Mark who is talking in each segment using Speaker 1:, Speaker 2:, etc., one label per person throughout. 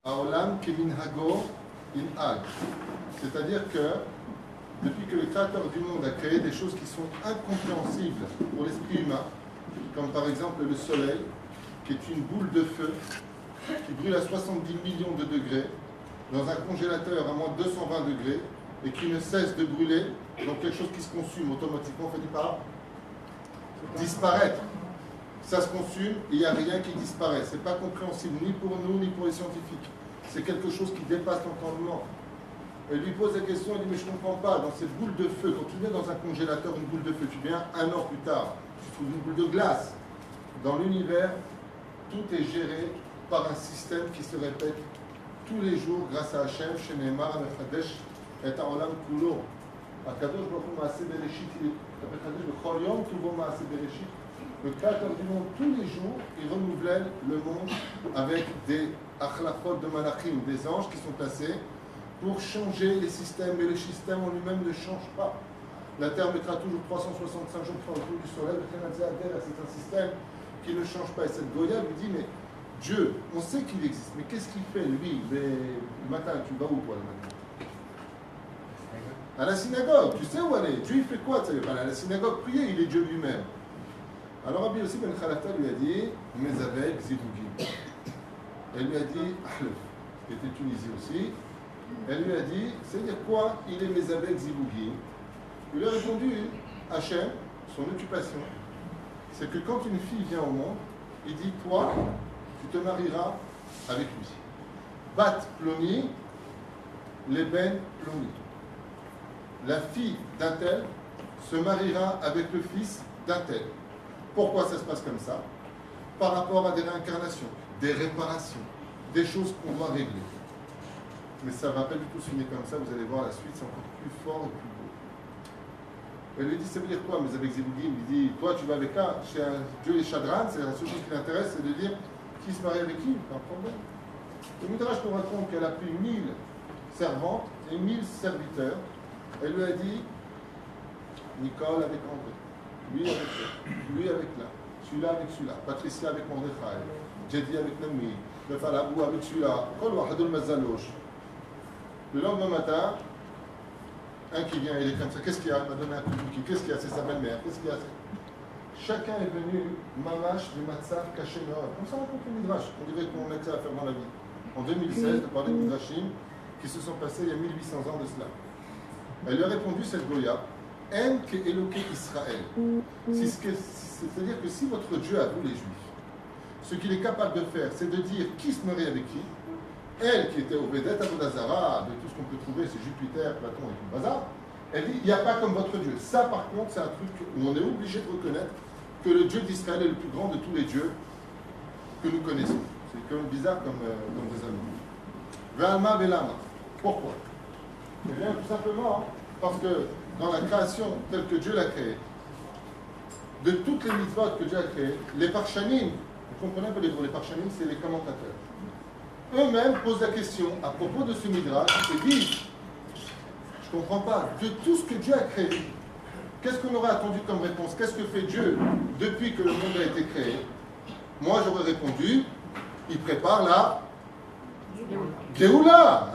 Speaker 1: Haolam keminhago inhag. C'est-à-dire que depuis que le Créateur du monde a créé des choses qui sont incompréhensibles pour l'esprit humain, comme par exemple le soleil, qui est une boule de feu qui brûle à 70 millions de degrés, dans un congélateur à moins de 220 degrés, et qui ne cesse de brûler, donc quelque chose qui se consume automatiquement, fait par disparaître. Ça se consume et il n'y a rien qui disparaît. Ce n'est pas compréhensible ni pour nous ni pour les scientifiques. C'est quelque chose qui dépasse l'entendement. Elle lui pose la question, elle dit mais je ne comprends pas, dans cette boule de feu, quand tu viens dans un congélateur, une boule de feu, tu viens un an plus tard, tu trouves une boule de glace. Dans l'univers, tout est géré par un système qui se répète tous les jours grâce à Hachem, Shenemar, Mechadesh, et Haolam Kulo. Akadosh Baruch Hu Maaseh Bereshit, Mechadesh Bechol Yom Tuvo Maaseh Bereshit. Le Créateur du monde, tous les jours, il renouvelle le monde avec des achlafot de malachim, des anges qui sont placés pour changer les systèmes, mais le système en lui-même ne change pas. La Terre mettra toujours 365 jours pour faire le tour du soleil, c'est un système qui ne change pas. Et cette Goya lui dit, mais Dieu, on sait qu'il existe, mais qu'est-ce qu'il fait, lui, le matin? Tu vas où, toi, le matin? À la synagogue, tu sais où aller? Dieu, il fait quoi? Tu sais, à la synagogue, prier, il est Dieu lui-même. Alors Rabbi Yossi ben Khalafta lui a dit, Mezavek Zivugim. Elle lui a dit, Ahlef, qui était Tunisie aussi, elle lui a dit, c'est-à-dire quoi il est Mezavek Zivugim? Il lui a répondu, Hachem, son occupation, c'est que quand une fille vient au monde, il dit, toi, tu te marieras avec lui. Bat Ploni, Leben Ploni. La fille d'un tel se mariera avec le fils d'un tel. Pourquoi ça se passe comme ça? Par rapport à des réincarnations, des réparations, des choses qu'on doit régler. Mais ça ne va pas du tout se finir comme ça, vous allez voir la suite, c'est encore plus fort et plus beau. Elle lui dit, ça veut dire quoi? Mais avec Zébouguim, il dit, toi tu vas avec un, chez un Dieu et Chadran, c'est la seule chose qui l'intéresse, c'est de dire qui se marie avec qui, pas un problème. Le Midrash nous raconte qu'elle a pris 1000 servantes et 1000 serviteurs. Elle lui a dit, Nicole avec André. Lui avec là, lui avec là, celui-là avec celui-là, Patricia avec Mordechai, Jedi avec Naomi, le Falabou avec celui-là, le lendemain matin, un qui vient, il est comme ça, qu'est-ce qu'il y a? Il m'a donné un coup de pied, qu'est-ce qu'il y a? C'est sa belle-mère, qu'est-ce qu'il y a? Chacun est venu, mamash, de matzav, caché dehors. Comme ça, on raconte le midrash, on dirait qu'on a que ça à faire dans la vie. En 2016, de parler de midrashim qui se sont passés il y a 1800 ans de cela. Elle lui a répondu, cette Goya, En ke Eloke Israël. C'est-à-dire que si votre Dieu a vous les Juifs, ce qu'il est capable de faire, c'est de dire qui se marie avec qui. Elle, qui était au Bédet Avodazara, de tout ce qu'on peut trouver, c'est Jupiter, Platon et tout le bazar, elle dit, il n'y a pas comme votre Dieu. Ça, par contre, c'est un truc où on est obligé de reconnaître que le Dieu d'Israël est le plus grand de tous les dieux que nous connaissons. C'est quand même bizarre comme raisonnement. Ve'alma ve'lama. Pourquoi? Eh bien, tout simplement, parce que dans la création telle que Dieu l'a créée, de toutes les mitzvot que Dieu a créées, les parchanim, vous comprenez un peu les parchanim, c'est les commentateurs, eux-mêmes posent la question à propos de ce midrash et disent, je ne comprends pas, de tout ce que Dieu a créé, qu'est-ce qu'on aurait attendu comme réponse? Qu'est-ce que fait Dieu depuis que le monde a été créé? Moi j'aurais répondu, il prépare la Géoula.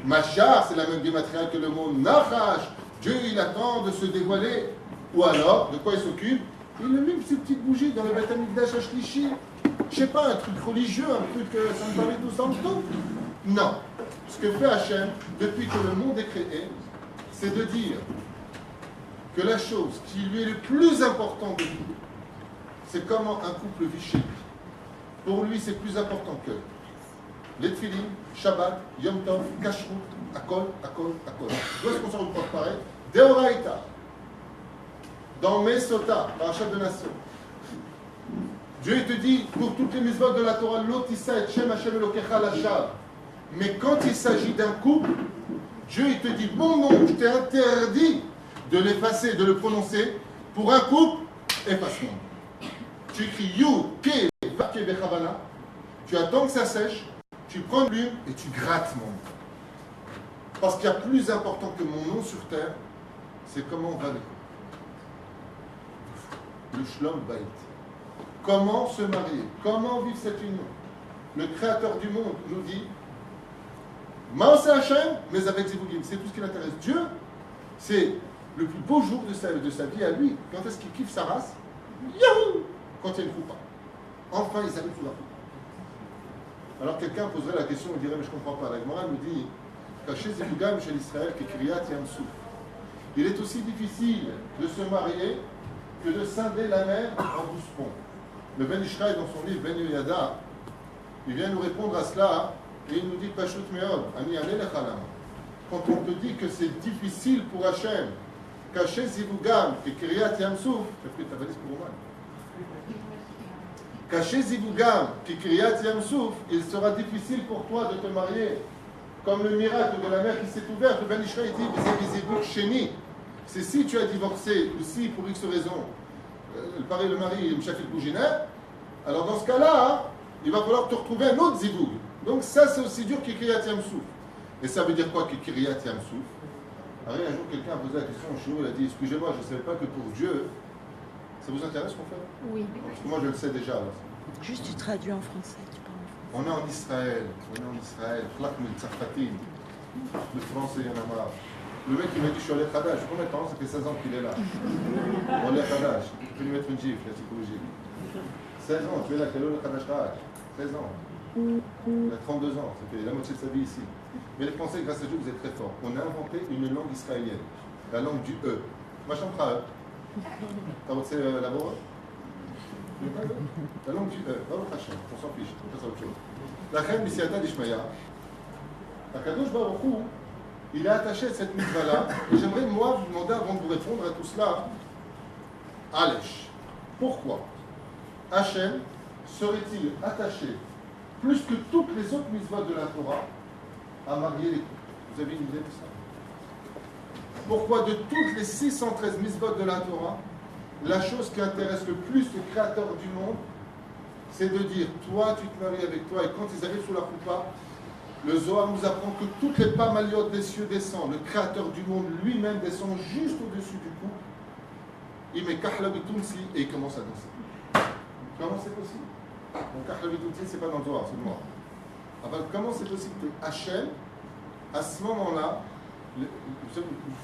Speaker 1: Machar, c'est la même gématria que le mot Nachash. Dieu, il attend de se dévoiler. Ou alors, de quoi il s'occupe? Il allume ses petites bougies dans le Beth Amikdash Ashlishi. Je sais pas, un truc religieux, un truc ça me paraît tout sans tout. Non. Ce que fait Hachem, depuis que le monde est créé, c'est de dire que la chose qui lui est le plus important de tout, c'est comment un couple vit chez lui. Pour lui, c'est plus important que les tefilin, Shabbat, Yom Tov, Kashrut, Akol. D'où est-ce qu'on se reporte pareil? Deoraita. Dans Mesota, Parashat de Nation. Dieu te dit, pour toutes les mitzvot de la Torah, Lotissa et Shem Hashem Elokecha Lashav. Mais quand il s'agit d'un couple, Dieu il te dit, mon nom, je t'ai interdit de l'effacer, de le prononcer. Pour un couple, efface-moi. Tu écris Yud, Ke, Vake, Bechavana. Tu attends que ça sèche. Tu prends une plume et tu grattes mon nom. Parce qu'il y a plus important que mon nom sur terre, c'est comment on va le Shlom Bayit. Comment se marier? Comment vivre cette union? le créateur du monde, nous dit Maaseh Hashem, mais avec Zivugim. C'est tout ce qui l'intéresse. Dieu, c'est le plus beau jour de sa vie à lui. Quand est-ce qu'il kiffe sa race? Yahoo! Quand il y a une coupa. Enfin, il s'arrête sous la coupa. Alors quelqu'un poserait la question et dirait mais je ne comprends pas. La Gemara nous dit Caché Zivugam chez l'Israël, que Kiryat Yamsouf. Il est aussi difficile de se marier que de scinder la mer en 12 ponts. Le Ben Ishraï, dans son livre Ben Yoyada, il vient nous répondre à cela et il nous dit Pashut Meod, Ani Ane Lechalam. Quand on te dit que c'est difficile pour Hachem, cacher Zivugam et Kiryat Yamsouf, j'ai pris ta valise pour moi. Cacher Zivugam et Kiryat Yamsouf, il sera difficile pour toi de te marier. Comme le miracle de la mer qui s'est ouverte, le Ben Ishraï dit Zivug Sheni. C'est si tu as divorcé ou si pour X raison, le mari Mshafil Boujiner, alors dans ce cas-là, il va falloir te retrouver un autre Zivoug. Donc ça c'est aussi dur que Kiryat Yamsouf. Et ça veut dire quoi que Kiryat Yamsouf? Un jour quelqu'un a posé la question au shiur, il a dit excusez-moi, je ne savais pas que pour Dieu, ça vous intéresse qu'on fait?
Speaker 2: Oui.
Speaker 1: Parce que moi je le sais déjà. Alors.
Speaker 2: Juste tu traduis en français, tu parles en français.
Speaker 1: On est en Israël, le français il y en a marre. Le mec il m'a dit je suis allé Khadash, combien de temps? Ça fait 16 ans qu'il est là. On est Khadash, tu peux lui mettre une gifle, la psychologie. 16 ans, tu es là, quel est le Khadash Khadash? 16 ans. Il a 32 ans, ça fait la moitié de sa vie ici. Mais les Français, grâce à Dieu, vous êtes très forts. On a inventé une langue israélienne, la langue du E. Moi je t'en ferai. T'as voté la voix? La langue du E, on s'en fiche, on passe à autre chose. La reine Missiata d'Ishmaïa, Akadosh Baruch Hu, il est attaché à cette mitzvah-là, et j'aimerais moi vous demander avant de vous répondre à tout cela, Alech, pourquoi Hachem serait-il attaché plus que toutes les autres mitzvahs de la Torah à marier les couples? Vous avez une idée de ça? Pourquoi de toutes les 613 mitzvahs de la Torah, la chose qui intéresse le plus le créateur du monde, c'est de dire, toi tu te maries avec toi, et quand ils arrivent sous la coupa, le Zohar nous apprend que toutes les pamaliotes des cieux descendent, le créateur du monde lui-même descend juste au-dessus du couple, il met Kahlabitunsi et il commence à danser. Comment c'est possible? Donc Kahlabitunsi, c'est pas dans le Zohar, c'est moi. Alors, comment c'est possible que Hachem, à ce moment-là, vous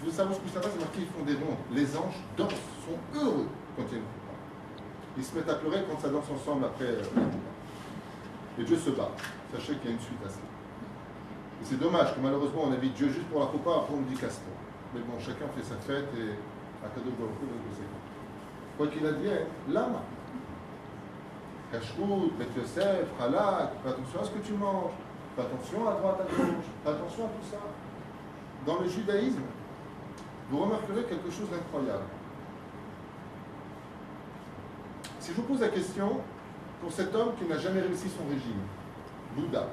Speaker 1: voulez savoir ce que ça va, c'est marqué, ils font des rondes. Les anges dansent, sont heureux quand il y a une coupa. Ils se mettent à pleurer quand ça danse ensemble après. Et Dieu se bat. Sachez qu'il y a une suite à ça. Et c'est dommage que malheureusement on invite Dieu juste pour la coupa, après on nous dit casse-toi. Mais bon, chacun fait sa fête et à cadeau de quoi qu'il advienne, l'âme. Cache-route, Beth Yosef, Halak, fais attention à ce que tu manges, fais attention à droite, à gauche, fais attention à tout ça. Dans le judaïsme, vous remarquerez quelque chose d'incroyable. Si je vous pose la question, pour cet homme qui n'a jamais réussi son régime, Bouddha,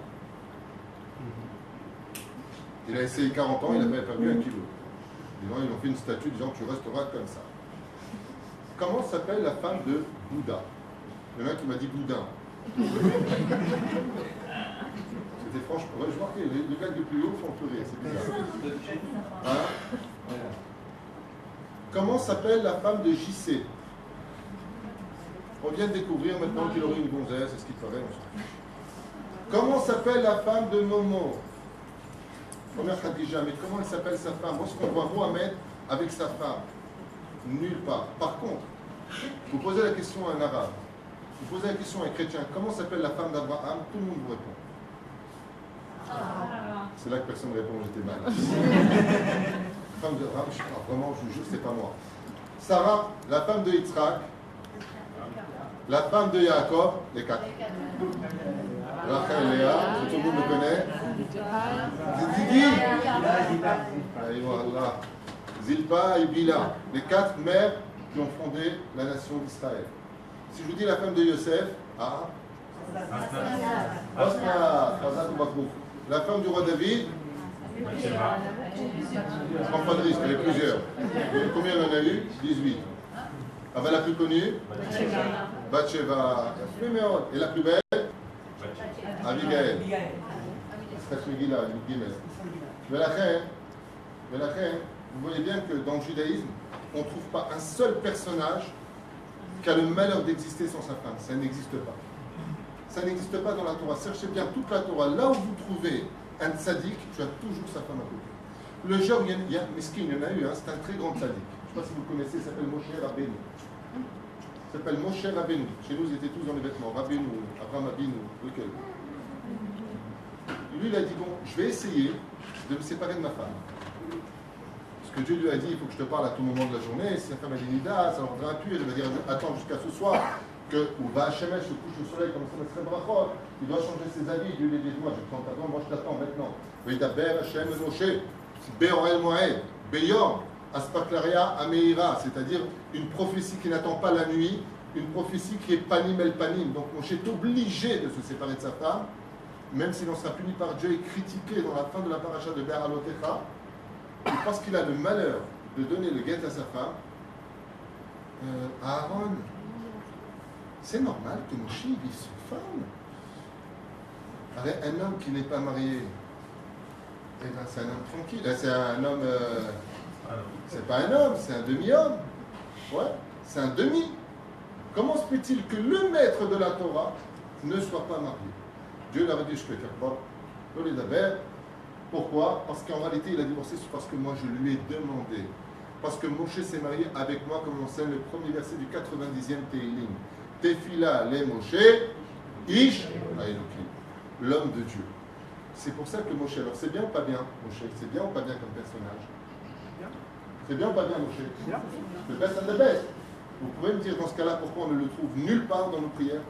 Speaker 1: il a essayé 40 ans, il n'a pas perdu 1 kilo. Ils ont fait une statue disant tu resteras comme ça. Comment s'appelle la femme de Bouddha? Il y en a qui m'a dit Boudin. C'était franchement, ouais, je marquais, les gars du plus haut font pleurer, c'est bizarre. Hein? Comment s'appelle la femme de JC? On vient de découvrir maintenant qu'il aurait une gonzesse, c'est ce qu'il paraît. Comment s'appelle la femme de Momo? Première Khadija, mais comment elle s'appelle sa femme? Où est-ce qu'on voit Mohamed avec sa femme? Nulle part. Par contre, vous posez la question à un arabe, vous posez la question à un chrétien, comment s'appelle la femme d'Abraham? Tout le monde vous répond. C'est là que personne ne répond, j'étais mal. Femme d'Abraham, vraiment, je vous jure, c'est pas moi. Sarah, la femme de Yitzhak, la femme de Yaakov, les 4. Rachel, Léa, tout le monde me connaît. Zilpa, Zilpa et Bila, les 4 mères qui ont fondé la nation d'Israël. Si je vous dis la femme de Yosef, la femme du roi David, je prends pas de risque, il y en a plusieurs. Combien on en a eu? 18. Ah ben la plus connue, Bathsheba. Et la plus belle, Abigail. Vous voyez bien que dans le judaïsme, on ne trouve pas un seul personnage qui a le malheur d'exister sans sa femme. Ça n'existe pas. Ça n'existe pas dans la Torah. Cherchez bien toute la Torah. Là où vous trouvez un tzaddik, tu as toujours sa femme à côté. Le jour où il y a Miskin, il y en a eu, hein, c'est un très grand tzaddik. Je ne sais pas si vous connaissez, il s'appelle Moshe Rabbeinu. Il s'appelle Moshe Rabbeinu. Chez nous, ils étaient tous dans les vêtements. Rabbeinu, Abraham Abinu, lequel? Lui, il a dit, bon, je vais essayer de me séparer de ma femme. Parce que Dieu lui a dit, il faut que je te parle à tout moment de la journée. Si sa femme a dit Nida, ça rendra impur. Il va dire, attends jusqu'à ce soir, que où va Hachem, se couche au soleil, comme ça serait brachot. Il doit changer ses habits. Dieu lui dit, moi, je prends ta femme, moi, je t'attends maintenant. Vedaber Hachem Moshe, Beorel Moed, Beyom, Aspaklaria Ameira, c'est-à-dire une prophétie qui n'attend pas la nuit, une prophétie qui est panim el panim. Donc Moshe est obligé de se séparer de sa femme, même s'il en sera puni par Dieu et critiqué dans la fin de la paracha de Be'alotecha, parce qu'il a le malheur de donner le guet à sa femme, à Aaron. C'est normal que Moshe vive sans femme. Avec un homme qui n'est pas marié, eh ben, c'est un homme tranquille. C'est un homme. C'est pas un homme, c'est un demi-homme. Ouais, c'est un demi. Comment se peut-il que le maître de la Torah ne soit pas marié? Dieu leur a dit, je peux faire quoi? Pourquoi? Parce qu'en réalité, il a divorcé, c'est parce que moi, je lui ai demandé. Parce que Moshe s'est marié avec moi, comme on sait le premier verset du 90e Tehillim. Tefila le Moshe, Ish Elohim, l'homme de Dieu. C'est pour ça que Moshe, alors c'est bien ou pas bien, Moshe? C'est bien ou pas bien comme personnage? C'est bien ou pas bien, Moshe? Le best and the best. Vous pouvez me dire dans ce cas-là pourquoi on ne le trouve nulle part dans nos prières?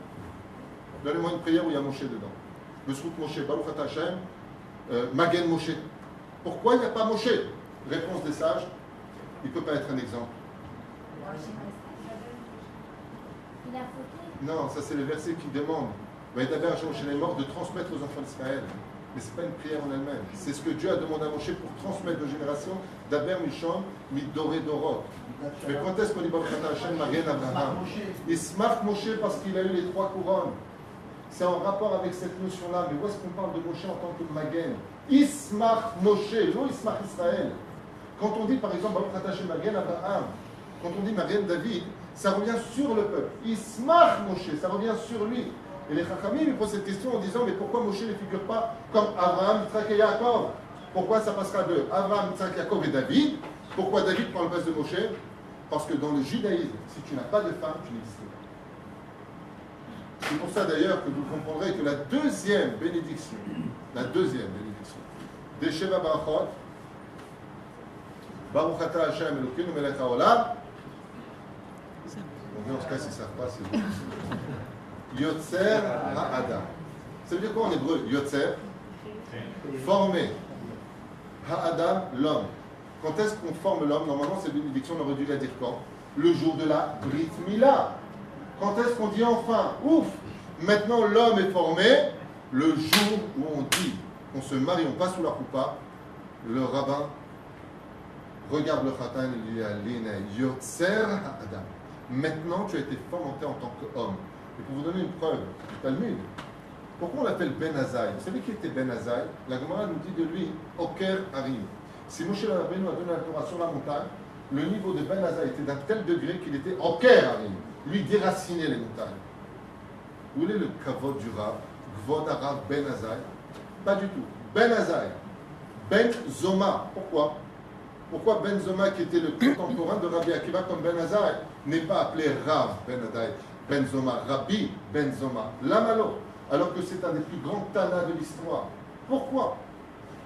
Speaker 1: Donnez-moi une prière où il y a Moshe dedans. Le Srout Moshe, Baruch Ata Hashem, Magen Moshe. Pourquoi il n'y a pas Moshe? Réponse des sages, il ne peut pas être un exemple. Non, ça c'est le verset qui demande Vaïdaber Hashem Moshe les morts de transmettre aux enfants d'Israël. Mais ce n'est pas une prière en elle-même. C'est ce que Dieu a demandé à Moshe pour transmettre aux générations d'Aber Mishon, Midoré Dorot. Mais quand est-ce qu'on dit Baruch Ata Hashem Magen Abraham? Ismach Moshe parce qu'il a eu les 3 couronnes. C'est en rapport avec cette notion-là. Mais où est-ce qu'on parle de Moshe en tant que Magen? Ismach Moshe, non Ismach Israël. Quand on dit par exemple Baruch Ata Hashem Magen Abraham, quand on dit Magen David, ça revient sur le peuple. Ismach Moshe, ça revient sur lui. Et les Chachamim lui posent cette question en disant mais pourquoi Moshe ne figure pas comme Abraham, Yitzhak et Yaakov? Pourquoi ça passera de Abraham, Yitzhak, Yaakov et David? Pourquoi David prend le place de Moshe? Parce que dans le judaïsme, si tu n'as pas de femme, tu n'existes pas. C'est pour ça d'ailleurs que vous comprendrez que la deuxième bénédiction des Sheva Barachot, Baruch Ata Hashem Elokeinu Melech HaOlam, dans ce cas, s'ils ne savent pas, c'est bon. Yotzer Ha'adam. Ça veut dire quoi en hébreu? Yotzer, former. Ha'adam, l'homme. Quand est-ce qu'on forme l'homme? Normalement, cette bénédiction, on aurait dû la dire quand? Le jour de la Brit Mila. Quand est-ce qu'on dit enfin, ouf, maintenant l'homme est formé? Le jour où on dit, on se marie, on passe sous la roupa, le rabbin regarde le khatan et il dit à l'ina, Yotzer Ha'adam. Maintenant, tu as été formaté en tant qu'homme. Et pour vous donner une preuve du Talmud, pourquoi on l'appelle Ben Azaï? Vous savez qui était Ben Azaï? La Gemara nous dit de lui, Oker Harim. Si Moshe Rabbeinu a donné la Torah sur la montagne, le niveau de Ben Azaï était d'un tel degré qu'il était Oker Harim. Lui déracinait les montagnes. Où est le kavod du Rav? Gvod Arav Ben Azaï? Pas du tout. Ben Azaï. Ben Zoma. Pourquoi? Pourquoi Ben Zoma, qui était le contemporain de Rabbi Akiva comme Ben Azaï, n'est pas appelé Rav Ben Azaï? Ben Zoma, Rabbi Ben Zoma, Lamalo, alors que c'est un des plus grands tanas de l'histoire. Pourquoi?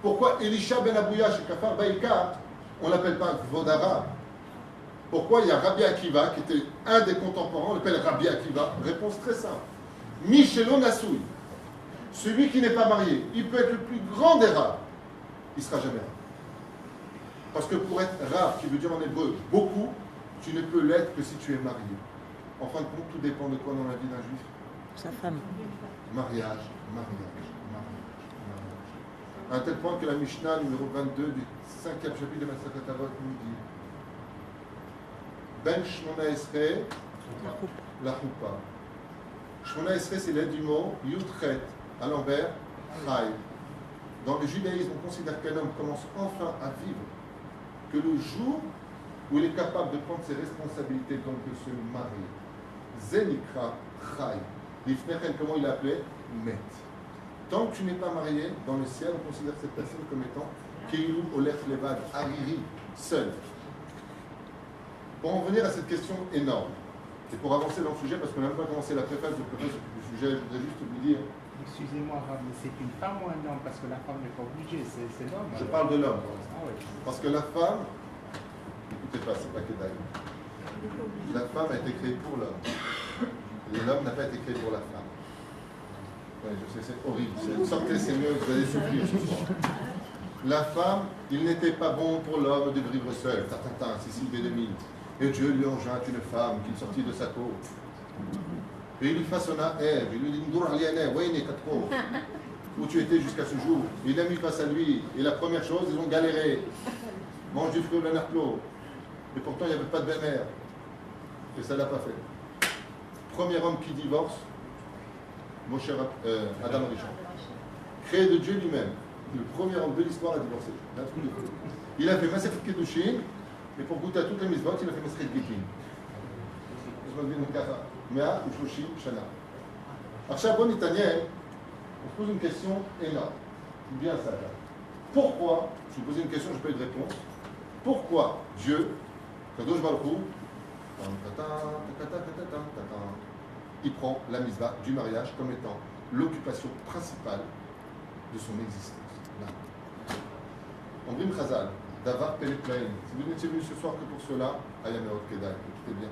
Speaker 1: Pourquoi Elisha Ben Abouya chez Kafar Baïka, on ne l'appelle pas Gvodara? Pourquoi il y a Rabbi Akiva, qui était un des contemporains, on l'appelle Rabbi Akiva? Réponse très simple. Michelon Nasoui, celui qui n'est pas marié, il peut être le plus grand des raves, il ne sera jamais rave. Parce que pour être rave, qui veut dire en hébreu beaucoup, tu ne peux l'être que si tu es marié. En fin de compte, tout dépend de quoi dans la vie d'un juif?
Speaker 2: Sa femme.
Speaker 1: Mariage. À un tel point que la Mishnah numéro 22 du 5e chapitre de Masechet Avot nous dit Ben Shmona Esrei, la Choupa. Shmona Esrei, c'est l'aide du mot Yutchet, à l'envers, Chai. Dans le judaïsme, on considère qu'un homme commence enfin à vivre que le jour où il est capable de prendre ses responsabilités, donc de se marier. Zenikra Chai. Lifnechen, comment il l'a appelé? Met. Tant que tu n'es pas marié, dans le ciel, on considère cette personne comme étant Keilu Olech Levad, Hariri, seul. Pour en venir à cette question énorme, et pour avancer dans le sujet, parce qu'on n'a même pas commencé la préface du sujet, je voudrais juste vous dire.
Speaker 3: Excusez-moi, mais c'est une femme ou un homme? Parce que la femme n'est pas obligée, c'est l'homme.
Speaker 1: Je parle de l'homme.
Speaker 3: Ah, ouais.
Speaker 1: Parce que la femme, écoutez pas, c'est pas Kedaï. La femme a été créée pour l'homme. Et l'homme n'a pas été créé pour la femme. Oui, je sais, c'est horrible. Sortez, c'est mieux, vous allez souffrir ce soir. La femme, il n'était pas bon pour l'homme de vivre seul. Tartatin, Cécile Bédémine. Et Dieu lui enjoint une femme qui sortit de sa côte. Et il lui façonna Ève. Il lui dit où tu étais jusqu'à ce jour. Il l'a mis face à lui. Et la première chose, ils ont galéré. Mange du fruit au lanarclo. Et pourtant, il n'y avait pas de belle-mère. Et ça ne l'a pas fait. Premier homme qui divorce, mon cher Adam Rishon. Créé de Dieu lui-même. Le premier homme de l'histoire a divorcé. Il a fait Masechet Kedushin, et pour goûter à toutes les mitzvot, il a fait Masechet Gitin. Mea Ushloshim Shana. עכשיו בוא נתעניין, on se pose une question énorme. Bien ça. Pourquoi, je vous pose une question, je n'ai pas eu de réponse. Pourquoi Dieu, Kadosh Baruch Hu, il prend la mitzvah du mariage comme étant l'occupation principale de son existence? On brim Chazal, Davar Pelé Plain. Si vous n'étiez venu ce soir que pour cela, Ayameot Kedai, écoutez bien.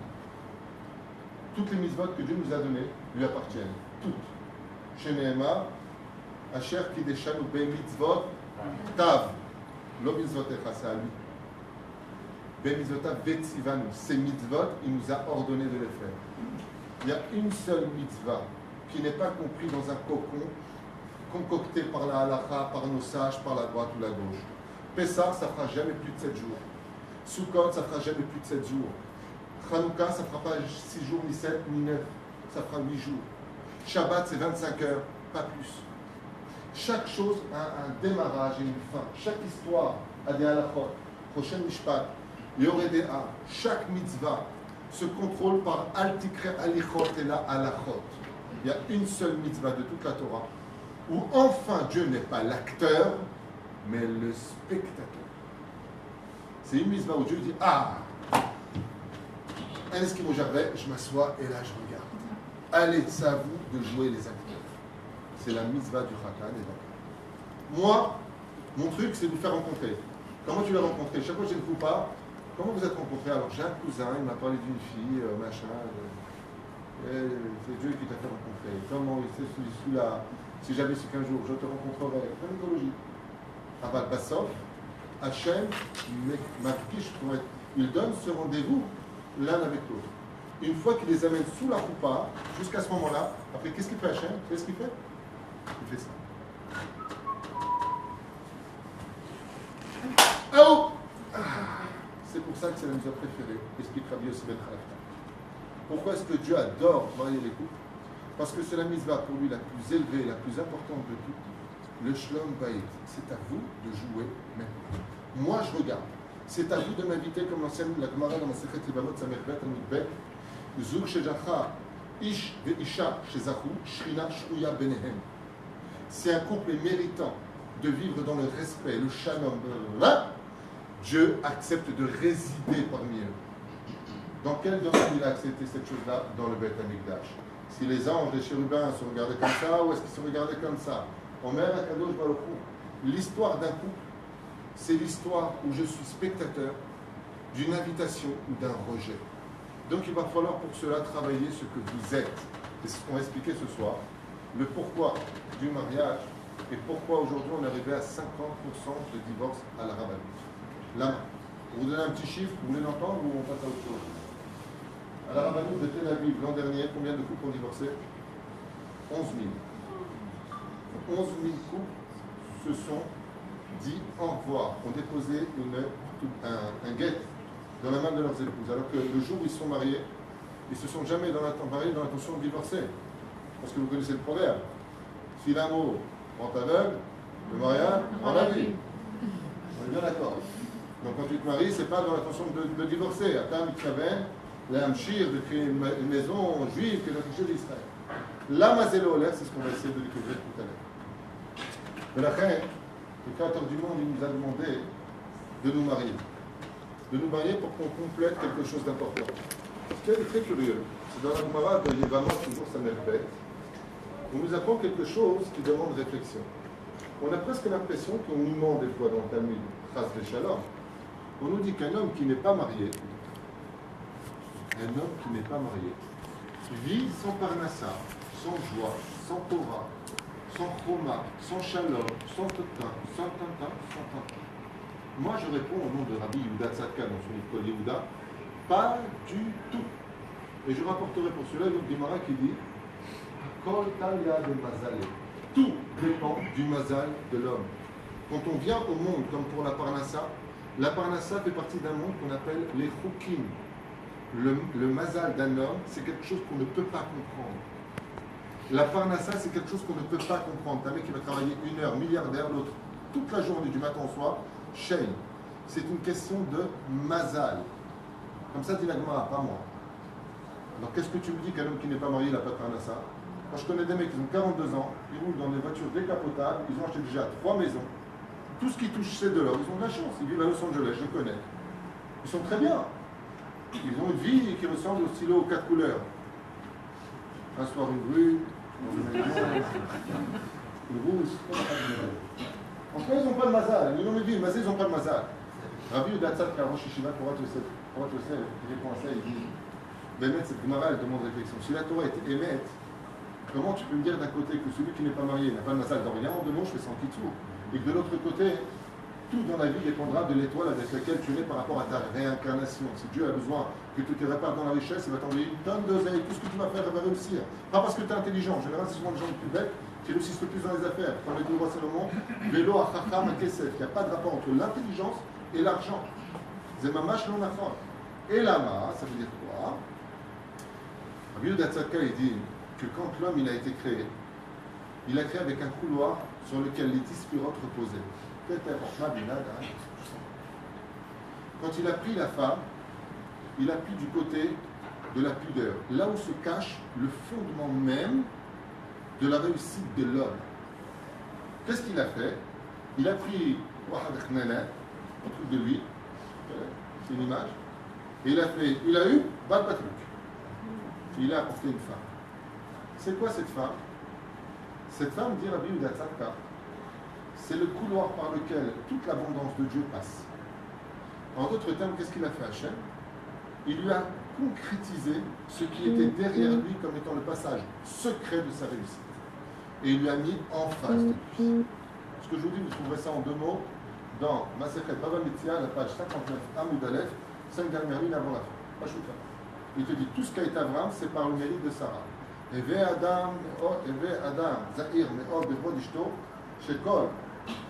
Speaker 1: Toutes les mitzvot que Dieu nous a données lui appartiennent. Toutes. Chez Nehemar, Asher Kideshanu Be Mitzvot Tav. Lo Mitzvot Echa, c'est à lui. Be Mitzvotav Vetzivanu. Ces mitzvot, il nous a ordonné de les faire. Il y a une seule mitzvah qui n'est pas comprise dans un cocon concocté par la halakha, par nos sages, par la droite ou la gauche. Pessah, ça ne fera jamais plus de 7 jours. Sukkot, ça ne fera jamais plus de 7 jours. Hanouka, ça ne fera pas 6 jours, ni 7, ni 9. Ça fera 8 jours. Shabbat, c'est 25 heures, pas plus. Chaque chose a un démarrage et une fin. Chaque histoire a des halachot. Prochaine mishpat, yoredea. Chaque mitzvah se contrôle par altikre alichot et la halachot. Il y a une seule mitzvah de toute la Torah où enfin Dieu n'est pas l'acteur, mais le spectateur. C'est une mitzvah où Dieu dit: ah, un esquimau jardin, je m'assois et là je regarde. Allez, c'est à vous de jouer les acteurs. C'est la mitzvah du Chatan et d'accord. Moi, mon truc, c'est de vous faire rencontrer. Comment tu l'as rencontré? Chaque fois que je ne vous pas, comment vous êtes rencontrés? Alors j'ai un cousin, il m'a parlé d'une fille, machin. C'est Dieu qui t'a fait rencontrer. Comment c'est celui-là? Si j'avais su qu'un jour je te rencontrerai, comme mythologie. Aval Bassov, Hachem, il donne ce rendez-vous l'un avec l'autre. Une fois qu'il les amène sous la roupa, jusqu'à ce moment-là, après qu'est-ce qu'il fait Hachem? Qu'est-ce qu'il fait? Il fait ça. Oh! C'est pour ça que c'est la mitzvah préférée, explique Rabbi Yossi ben Khalafta. Pourquoi est-ce que Dieu adore marier les couples? Parce que c'est la mitzvah pour lui la plus élevée, la plus importante de toutes, le Shlom Bayit. C'est à vous de jouer maintenant. Moi, je regarde. C'est à vous de m'inviter, comme l'enseigne la Gemara dans Masechet Yevamot Samervet Amud Zug Shejacha Ish ve'Isha Shezahu Shrina Shruya Benehem. Si un couple est méritant de vivre dans le respect, le shalom, Dieu accepte de résider parmi eux. Dans quel domaine il a accepté cette chose-là? Dans le Beth Amikdash. Si les anges, les chérubins sont regardés comme ça, ou est-ce qu'ils sont regardés comme ça? Omer Akadosh Baruch Hu. L'histoire d'un couple, c'est l'histoire où je suis spectateur d'une invitation ou d'un rejet. Donc il va falloir pour cela travailler ce que vous êtes. Et c'est ce qu'on va expliquer ce soir. Le pourquoi du mariage et pourquoi aujourd'hui on est arrivé à 50% de divorce à la rabbinite. Là, pour vous donner un petit chiffre, vous voulez l'entendre ou on passe à autre chose? À la rabbinite de Tel Aviv, l'an dernier, combien de couples ont divorcé? 11 000. 11 000 couples se sont dit au revoir, ont déposé un guet dans la main de leurs épouses, alors que le jour où ils se sont mariés, ils ne se sont jamais mariés dans l'intention de divorcer. Parce que vous connaissez le proverbe. Si l'amour rend aveugle, le mariage rend la vie. On est bien d'accord. Donc quand tu te maries, ce n'est pas dans l'intention de divorcer. Atam Mitkaven, l'Amshir, de créer une maison juive qui est la fichée d'Israël. La mazélo c'est ce qu'on va essayer de découvrir tout à l'heure. Mais la reine, le créateur du monde, il nous a demandé de nous marier. De nous marier pour qu'on complète quelque chose d'important. Ce qui est très curieux, c'est dans la Gemara de Yevamot, toujours ça bête, on nous apprend quelque chose qui demande réflexion. On a presque l'impression qu'on nous ment des fois dans le Talmud, Chas v'Shalom. On nous dit qu'un homme qui n'est pas marié, vit sans parnassa, sans joie, sans Torah, sans Choma, sans Shalom, sans Totin, sans Tintin, sans Tintin. Moi, je réponds au nom de Rabbi Yehuda Tzadka dans son école Yehuda, pas du tout. Et je rapporterai pour cela une autre Gemara qui dit Kol Talia de Mazalé. Tout dépend du mazal de l'homme. Quand on vient au monde, comme pour la parnassa fait partie d'un monde qu'on appelle les Chukim. Le mazal d'un homme, c'est quelque chose qu'on ne peut pas comprendre. La parnassa, c'est quelque chose qu'on ne peut pas comprendre. Un mec qui va travailler 1 heure, milliardaire, l'autre toute la journée, du matin au soir, Shein. C'est une question de mazal. Comme ça dit la Gemara, pas moi. Alors qu'est-ce que tu me dis qu'un homme qui n'est pas marié n'a pas de parnassa? Moi je connais des mecs qui ont 42 ans, ils roulent dans des voitures décapotables, ils ont acheté déjà 3 maisons. Tout ce qui touche c'est de l'or, ils ont de la chance, ils vivent à Los Angeles, je connais. Ils sont très bien. Ils ont une vie qui ressemble au stylo aux 4 couleurs. Un soir une brune, une rousse, en tout cas, ils n'ont pas de mazal. Ils ont ils n'ont pas de mazal. Rabbi Yehuda Tzadka, Rosh Yeshiva, Torah Yosef, il répond à ça, il dit Bémet, cette Gemara, elle demande réflexion. Si la Torah est émette, comment tu peux me dire d'un côté que celui qui n'est pas marié n'a pas de mazal dans rien, de l'autre, je fais sans kitsou, et que de l'autre côté, tout dans la vie dépendra de l'étoile avec laquelle tu es né par rapport à ta réincarnation. Si Dieu a besoin que tu te répares dans la richesse, il va t'envoyer une tonne d'oseille, tout ce que tu vas faire, va réussir. Pas parce que tu es intelligent. En général, c'est souvent les gens les plus bêtes qui réussissent le plus dans les affaires. Comme les deux rois Salomon, vélo à Chacham à Kesef. Il n'y a pas de rapport entre l'intelligence et l'argent. C'est mamash non afin. Et lama, ça veut dire quoi? Rabbi Yehuda Tzadka, il dit que quand l'homme il a été créé, il a créé avec un couloir sur lequel les 10 spirotes reposaient. Quand il a pris la femme, il a pris du côté de la pudeur, là où se cache le fondement même de la réussite de l'homme. Qu'est-ce qu'il a fait? Il a pris un truc de lui, c'est une image, et il a eu Bal Patrouk. Il a apporté une femme. C'est quoi cette femme? Cette femme, dit Rabbi Yehuda Tzadka, c'est le couloir par lequel toute l'abondance de Dieu passe. En d'autres termes, qu'est-ce qu'il a fait Hachem? Il lui a concrétisé ce qui était derrière lui comme étant le passage secret de sa réussite. Et il lui a mis en face de lui. Ce que je vous dis, vous trouverez ça en 2 mots dans Masechet Bava Metzia, la page 59, Amoud Aleph, 5 dernières lignes avant la fin. Pas chouka. Il te dit tout ce qu'a été Abraham, c'est par le mérite de Sarah. Eve Adam, Zahir, Me'od, Bevod Ishto, Shekol,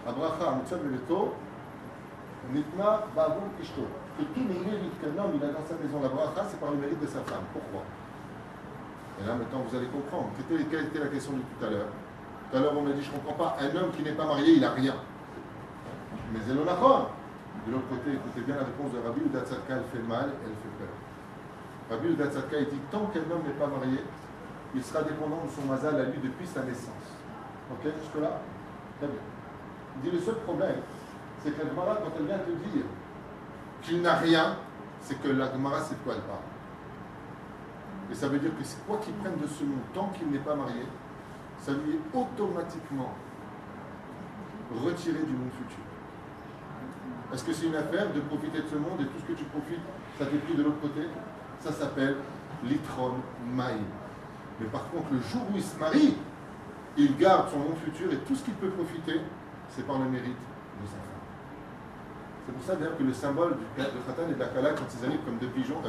Speaker 1: Abraham, Mitzvah Beleto, Nitna, Bavou, Ishto. Que tout le mérite qu'un homme il a dans sa maison, la bracha, c'est par le mérite de sa femme. Pourquoi? Et là, maintenant, vous allez comprendre. Quelle était la question de tout à l'heure? Tout à l'heure, on m'a dit, je ne comprends pas, un homme qui n'est pas marié, il n'a rien. Mais c'est l'onachon. De l'autre côté, écoutez bien la réponse de Rabbi Yehuda Tzadka, elle fait mal, elle fait peur. Rabbi Yehuda Tzadka, il dit, tant qu'un homme n'est pas marié, il sera dépendant de son mazal à lui depuis sa naissance. Ok, jusque-là? Très bien. Il dit, le seul problème, c'est que la Gemara, quand elle vient te dire qu'il n'a rien, c'est que la Gemara, c'est de quoi elle parle. Et ça veut dire que c'est quoi qu'il prenne de ce monde, tant qu'il n'est pas marié, ça lui est automatiquement retiré du monde futur. Est-ce que c'est une affaire de profiter de ce monde et tout ce que tu profites, ça t'est pris de l'autre côté? Ça s'appelle l'itron maïm. Mais par contre, le jour où il se marie, il garde son monde futur et tout ce qu'il peut profiter, c'est par le mérite de sa femme. C'est pour ça d'ailleurs que le symbole de Khatan et de la Kala, quand ils arrivent comme 2 pigeons,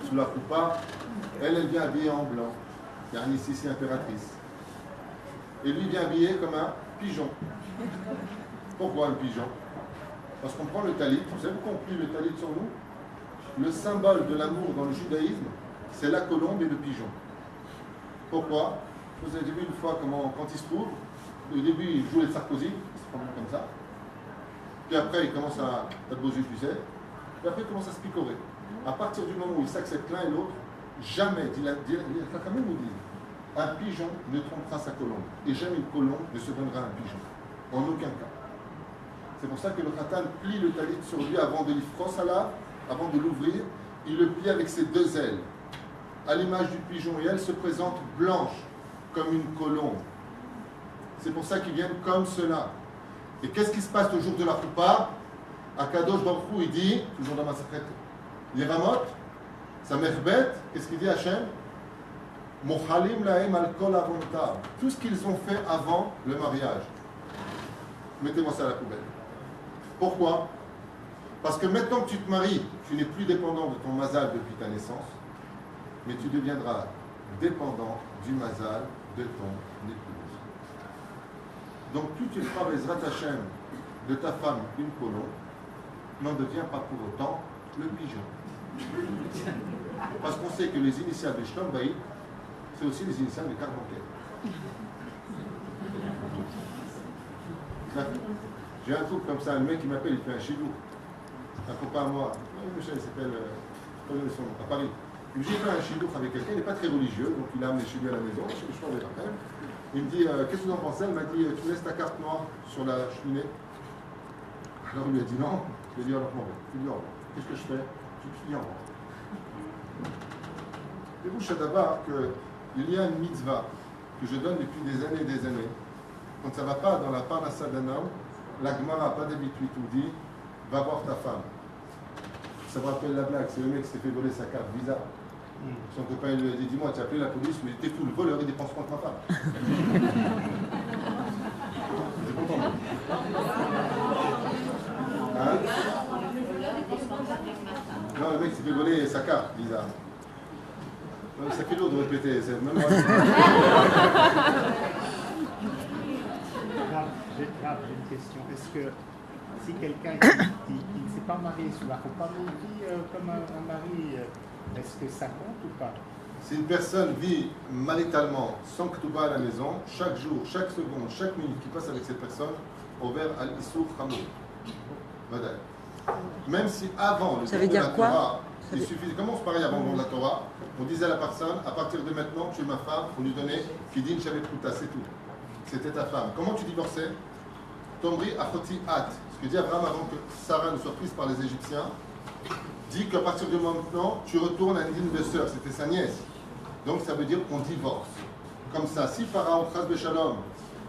Speaker 1: sous la coupa, elle vient habillée en blanc. Il y a un ici impératrice. Et lui vient habillé comme un pigeon. Pourquoi un pigeon? Parce qu'on prend le talit, vous savez pourquoi on plie le talit sur nous? Le symbole de l'amour dans le judaïsme, c'est la colombe et le pigeon. Pourquoi? Vous avez vu une fois comment, quand il se trouve, au début il joue les Sarkozy, il se prend comme ça. Puis après il commence à beaux yeux, tu sais. Puis après il commence à se picorer. À partir du moment où il s'accepte l'un et l'autre, Jamais, dit Chachamim nous dit, un pigeon ne trompera sa colombe. Et jamais une colombe ne se donnera à un pigeon. En aucun cas. C'est pour ça que le Khatan plie le talit sur lui avant de l'ifrosala, avant de l'ouvrir. Il le plie avec ses deux ailes. À l'image du pigeon, et elle se présente blanche, comme une colombe. C'est pour ça qu'ils viennent comme cela. Et qu'est-ce qui se passe le jour de la Choupa? Akadosh Baruch Hu, il dit, toujours dans ma secrète, les Ramot, sa mère bête, qu'est-ce qu'il dit Hachem? Mochalim lahem al kol avontav. Tout ce qu'ils ont fait avant le mariage. Mettez-moi ça à la poubelle. Pourquoi? Parce que maintenant que tu te maries, tu n'es plus dépendant de ton mazal depuis ta naissance, mais tu deviendras dépendant du mazal de ton épouse. Donc plus tu feras Bezrat Hashem de ta femme une colombe, n'en devient pas pour autant le pigeon. Parce qu'on sait que les initiales de Shlom Bayit, c'est aussi les initiales de carte bancaire. J'ai un truc comme ça, un mec qui m'appelle, il fait un chidou. Un copain à moi, Michel, il s'appelle à Paris. Il me dit, j'ai fait un chidou avec quelqu'un, il n'est pas très religieux, donc il a amené chez lui à la maison, je suis des rappels. Il me dit, qu'est-ce que vous en pensez? Elle m'a dit, tu laisses ta carte noire sur la cheminée. Alors il lui a dit non. Je lui ai dit, alors non, je lui ai dit, qu'est-ce que je fais? Je lui ai dit, au revoir. Et vous, Shadaba, qu'il y a une mitzvah que je donne depuis des années et des années. Quand ça ne va pas dans la parnassa d'un homme, la Gemara, pas d'habitude, nous dit, va voir ta femme. Ça me rappelle la blague, c'est le mec qui s'est fait voler sa carte Visa. Son copain lui a dit, dis-moi, tu as appelé la police, mais t'es fou, le voleur, il dépense contre ma femme. C'est content. Hein? Non, le mec s'est fait voler sa carte Visa. Non, ça fait lourd de répéter. C'est même
Speaker 3: J'ai une question. Est-ce que si quelqu'un qui ne s'est pas marié sous la Choupa, mais vit comme un mari, est-ce que ça compte ou pas?
Speaker 1: Si une personne vit maritalement sans ketouba à la maison, chaque jour, chaque seconde, chaque minute qui passe avec cette personne, au vers al-Issouf Hamoud. Même si avant le
Speaker 2: ça veut dire quoi?
Speaker 1: Torah, il suffit, comment on se parlait avant le nom de la Torah? On disait à la personne, à partir de maintenant, tu es ma femme, on lui donnait Kidin Shavet Pruta, c'est tout. C'était ta femme. Comment tu divorçais? Tomri Achoti At. Ce que dit Abraham avant que Sarah ne soit prise par les Égyptiens, dit qu'à partir de maintenant, tu retournes à une ligne de sœur, c'était sa nièce. Donc ça veut dire qu'on divorce. Comme ça, si Pharaon Chas Beshalom,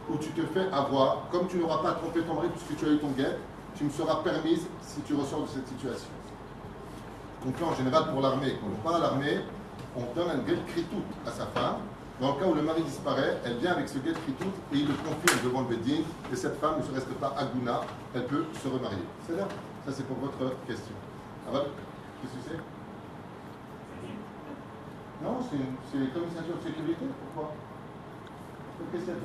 Speaker 1: où tu te fais avoir, comme tu n'auras pas trompé ton mari puisque tu as eu ton guet, tu me seras permise si tu ressors de cette situation. Donc là, en général, pour l'armée, quand on part à l'armée, on donne un guet kritout à sa femme. Dans le cas où le mari disparaît, elle vient avec ce guet kritout et il le confirme devant le Beddin, et cette femme ne se reste pas aguna, elle peut se remarier. C'est là. Ça, c'est pour votre question. Ah, qu'est-ce que c'est? Non, c'est comme une ceinture de sécurité. Pourquoi? Qu'est-ce qu'il y a de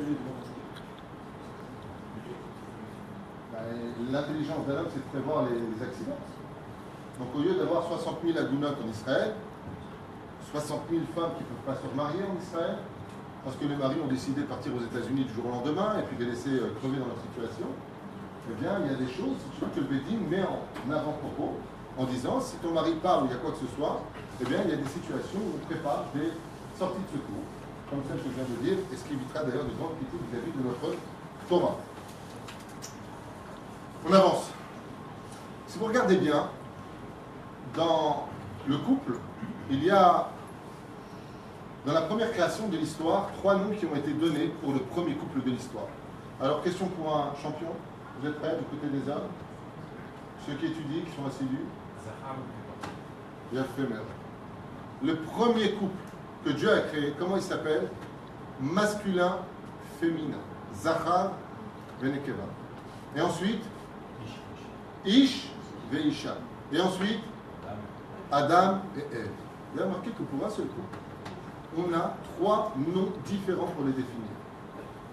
Speaker 1: l'intelligence d'un homme, c'est de prévoir les accidents. Donc au lieu d'avoir 60 000 agounot en Israël, 60 000 femmes qui ne peuvent pas se remarier en Israël, parce que les maris ont décidé de partir aux États-Unis du jour au lendemain et puis de les laisser crever dans leur situation, eh bien il y a des choses que le Bédine met en avant-propos en disant si ton mari part ou il y a quoi que ce soit, eh bien il y a des situations où on prépare des sorties de secours, comme celle que je viens de dire, et ce qui évitera d'ailleurs de grandes critiques vis-à-vis de notre Torah. On avance. Si vous regardez bien, dans le couple, il y a, dans la première création de l'histoire, 3 noms qui ont été donnés pour le premier couple de l'histoire. Alors, question pour un champion. Vous êtes prêts du côté des hommes? Ceux qui étudient, qui sont assidus? Le premier couple que Dieu a créé, comment il s'appelle? Masculin, féminin. Zachar, Venekeva. Et ensuite, Ish, Veisha. Et ensuite, Adam et Ève. Vous avez remarqué que pour un seul couple, on a 3 noms différents pour les définir.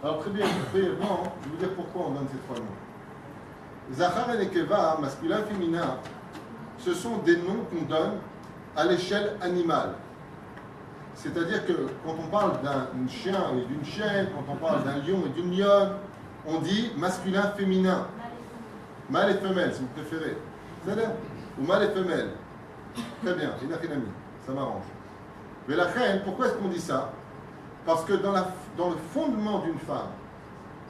Speaker 1: Alors très bien, brièvement, je vais vous dire pourquoi on donne ces 3 noms. Zachar et Nekeva, masculin, féminin, ce sont des noms qu'on donne à l'échelle animale. C'est-à-dire que quand on parle d'un chien et d'une chienne, quand on parle d'un lion et d'une lionne, on dit masculin, féminin. Mâle et femelle, si vous préférez. C'est-à-dire, ou mâle et femelle. Très bien, Inachinami, ça m'arrange. Mais la reine, pourquoi est-ce qu'on dit ça? Parce que dans le fondement d'une femme,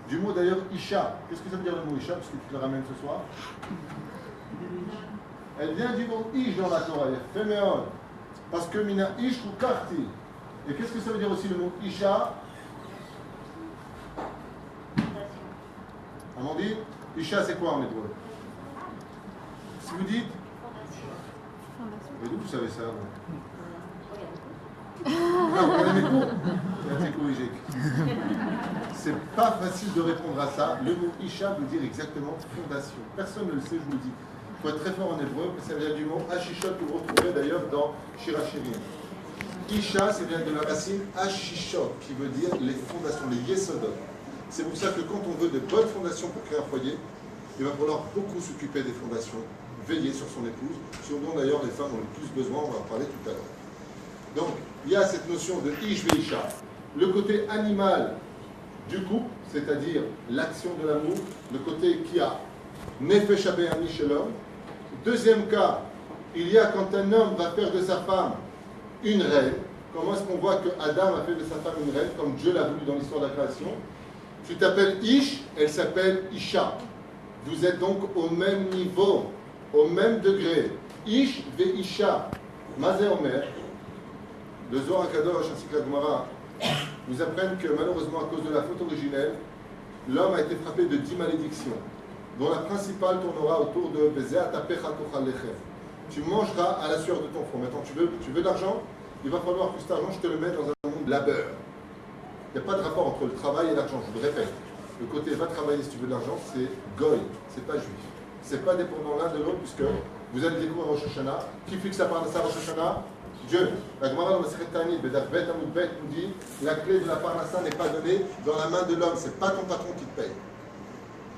Speaker 1: du mot d'ailleurs Isha, qu'est-ce que ça veut dire le mot Isha, parce que tu te le ramènes ce soir? Elle vient du mot Ish dans la Torah, Féméon. Parce que Mina Ish ou Karti. Et qu'est-ce que ça veut dire aussi le mot Isha? On dit Isha, c'est quoi en hébreu? Si vous dites. Et d'où vous savez ça? Non, regardez mes cours. C'est corrigé. C'est pas facile de répondre à ça. Le mot Isha veut dire exactement fondation. Personne ne le sait, je vous le dis. Il faut être très fort en hébreu, ça vient du mot Ashishot, que vous retrouverez d'ailleurs dans Shirachirim. Isha, ça vient de la racine Ashishot, qui veut dire les fondations, les yesodot. C'est pour ça que quand on veut de bonnes fondations pour créer un foyer, il va falloir beaucoup s'occuper des fondations, veiller sur son épouse, ce dont d'ailleurs les femmes ont le plus besoin, on va en parler tout à l'heure. Donc, il y a cette notion de Ish Veisha, le côté animal du couple, c'est-à-dire l'action de l'amour, le côté qui a Nefesh Abéani chez l'homme. Deuxième cas, il y a quand un homme va faire de sa femme une reine. Comment est-ce qu'on voit que Adam a fait de sa femme une reine, comme Dieu l'a voulu dans l'histoire de la création? Tu t'appelles Ish, elle s'appelle Isha. Vous êtes donc au même niveau, au même degré. Ish ve Isha. Mazé Omer, le Zohar HaKadosh ainsi que la Gemara nous apprennent que malheureusement, à cause de la faute originelle, l'homme a été frappé de 10 malédictions, dont la principale tournera autour de tu mangeras à la sueur de ton front. Maintenant, tu veux de l'argent? Il va falloir que cet argent, je te le mette dans un monde de labeur. Il n'y a pas de rapport entre le travail et l'argent, je vous le répète. Le côté va travailler si tu veux de l'argent, c'est goy, c'est pas juif. C'est pas dépendant l'un de l'autre, puisque vous allez découvrir Rosh Hashanah. Qui fixe sa parnassa Rosh Hashanah? Dieu. La Gemara dans Masechet Ta'anit, Bedaf Bet Amud Bet, nous dit la clé de la parnassa n'est pas donnée dans la main de l'homme, c'est pas ton patron qui te paye.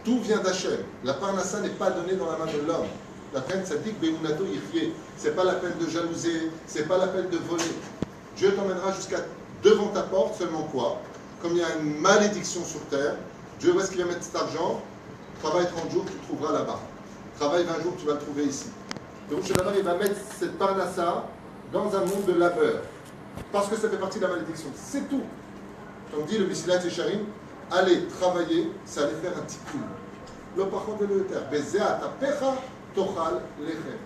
Speaker 1: Tout vient d'Hachem. La parnassa n'est pas donnée dans la main de l'homme. La peine, ça dit que Beunato Yifye. C'est pas la peine de jalouser, c'est pas la peine de voler. Dieu t'emmènera jusqu'à devant ta porte, seulement quoi? Comme il y a une malédiction sur terre, Dieu, où est-ce qu'il va mettre cet argent? Travaille 30 jours, tu le trouveras là-bas. Travaille 20 jours, tu vas le trouver ici. Donc, il va mettre cette parnassa dans un monde de labeur. Parce que ça fait partie de la malédiction. C'est tout. Comme dit le Mesilat Yesharim, allez travailler, ça allait faire un petit coup. Le parent de l'Éther. Bezéata pecha tochal lechem.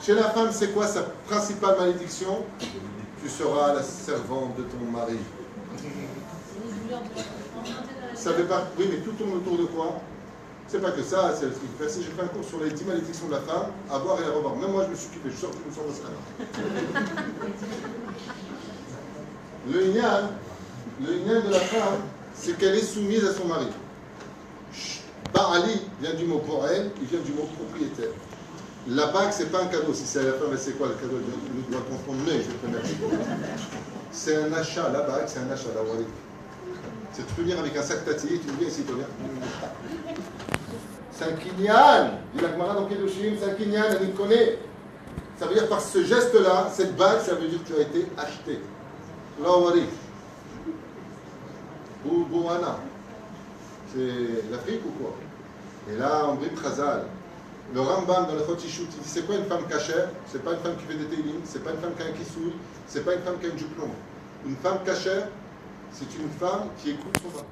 Speaker 1: Chez la femme, c'est quoi sa principale malédiction? Tu seras la servante de ton mari. Ça fait pas. Oui, mais tout tourne autour de quoi? C'est pas que ça, c'est le truc. J'ai fait un cours sur les 10 malédictions de la femme, à voir et à revoir. Même moi, je me suis occupé, je sors tout le sang de ça. Le ignan de la femme, c'est qu'elle est soumise à son mari. Ba'ali vient du mot pour elle, il vient du mot propriétaire. La bague, c'est pas un cadeau. Si c'est à la femme, c'est quoi le cadeau? Il doit confondre, mais je vais te mettre. C'est un achat, la bague, c'est un achat, la wali. Tu peux venir avec un sac tatillé, tu viens ici, tu viens. C'est un kinyan. Dit la Gemara dans Kedoshim, c'est un kinyan, elle le connaît. Ça veut dire par ce geste-là, cette bague, ça veut dire que tu as été acheté. La wali. Ou Bouana. C'est l'Afrique ou quoi? Et là, on brime Khazal. Le Rambam dans le Chotishout, il dit c'est quoi une femme cachère? C'est pas une femme qui fait des télim, c'est pas une femme qui a un kissoul, c'est pas une femme qui a une juplon. Une femme cachère, c'est une femme qui écoute son mari.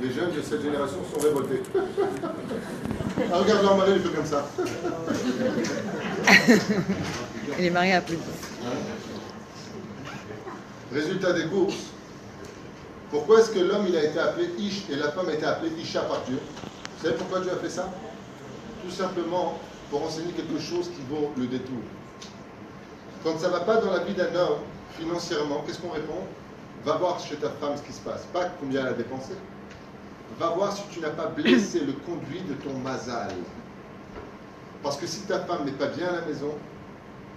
Speaker 1: Les jeunes de cette génération sont révoltés. Ah, regarde leur mari, il fait comme ça.
Speaker 2: Il est marié à plus de...
Speaker 1: Résultat des courses. Pourquoi est-ce que l'homme il a été appelé Ish et la femme a été appelée Isha par Dieu? Vous savez pourquoi Dieu a fait ça? Tout simplement pour enseigner quelque chose qui vaut le détour. Quand ça ne va pas dans la vie d'un homme, financièrement, qu'est-ce qu'on répond? Va voir chez ta femme ce qui se passe. Pas combien elle a dépensé. Va voir si tu n'as pas blessé le conduit de ton mazal. Parce que si ta femme n'est pas bien à la maison,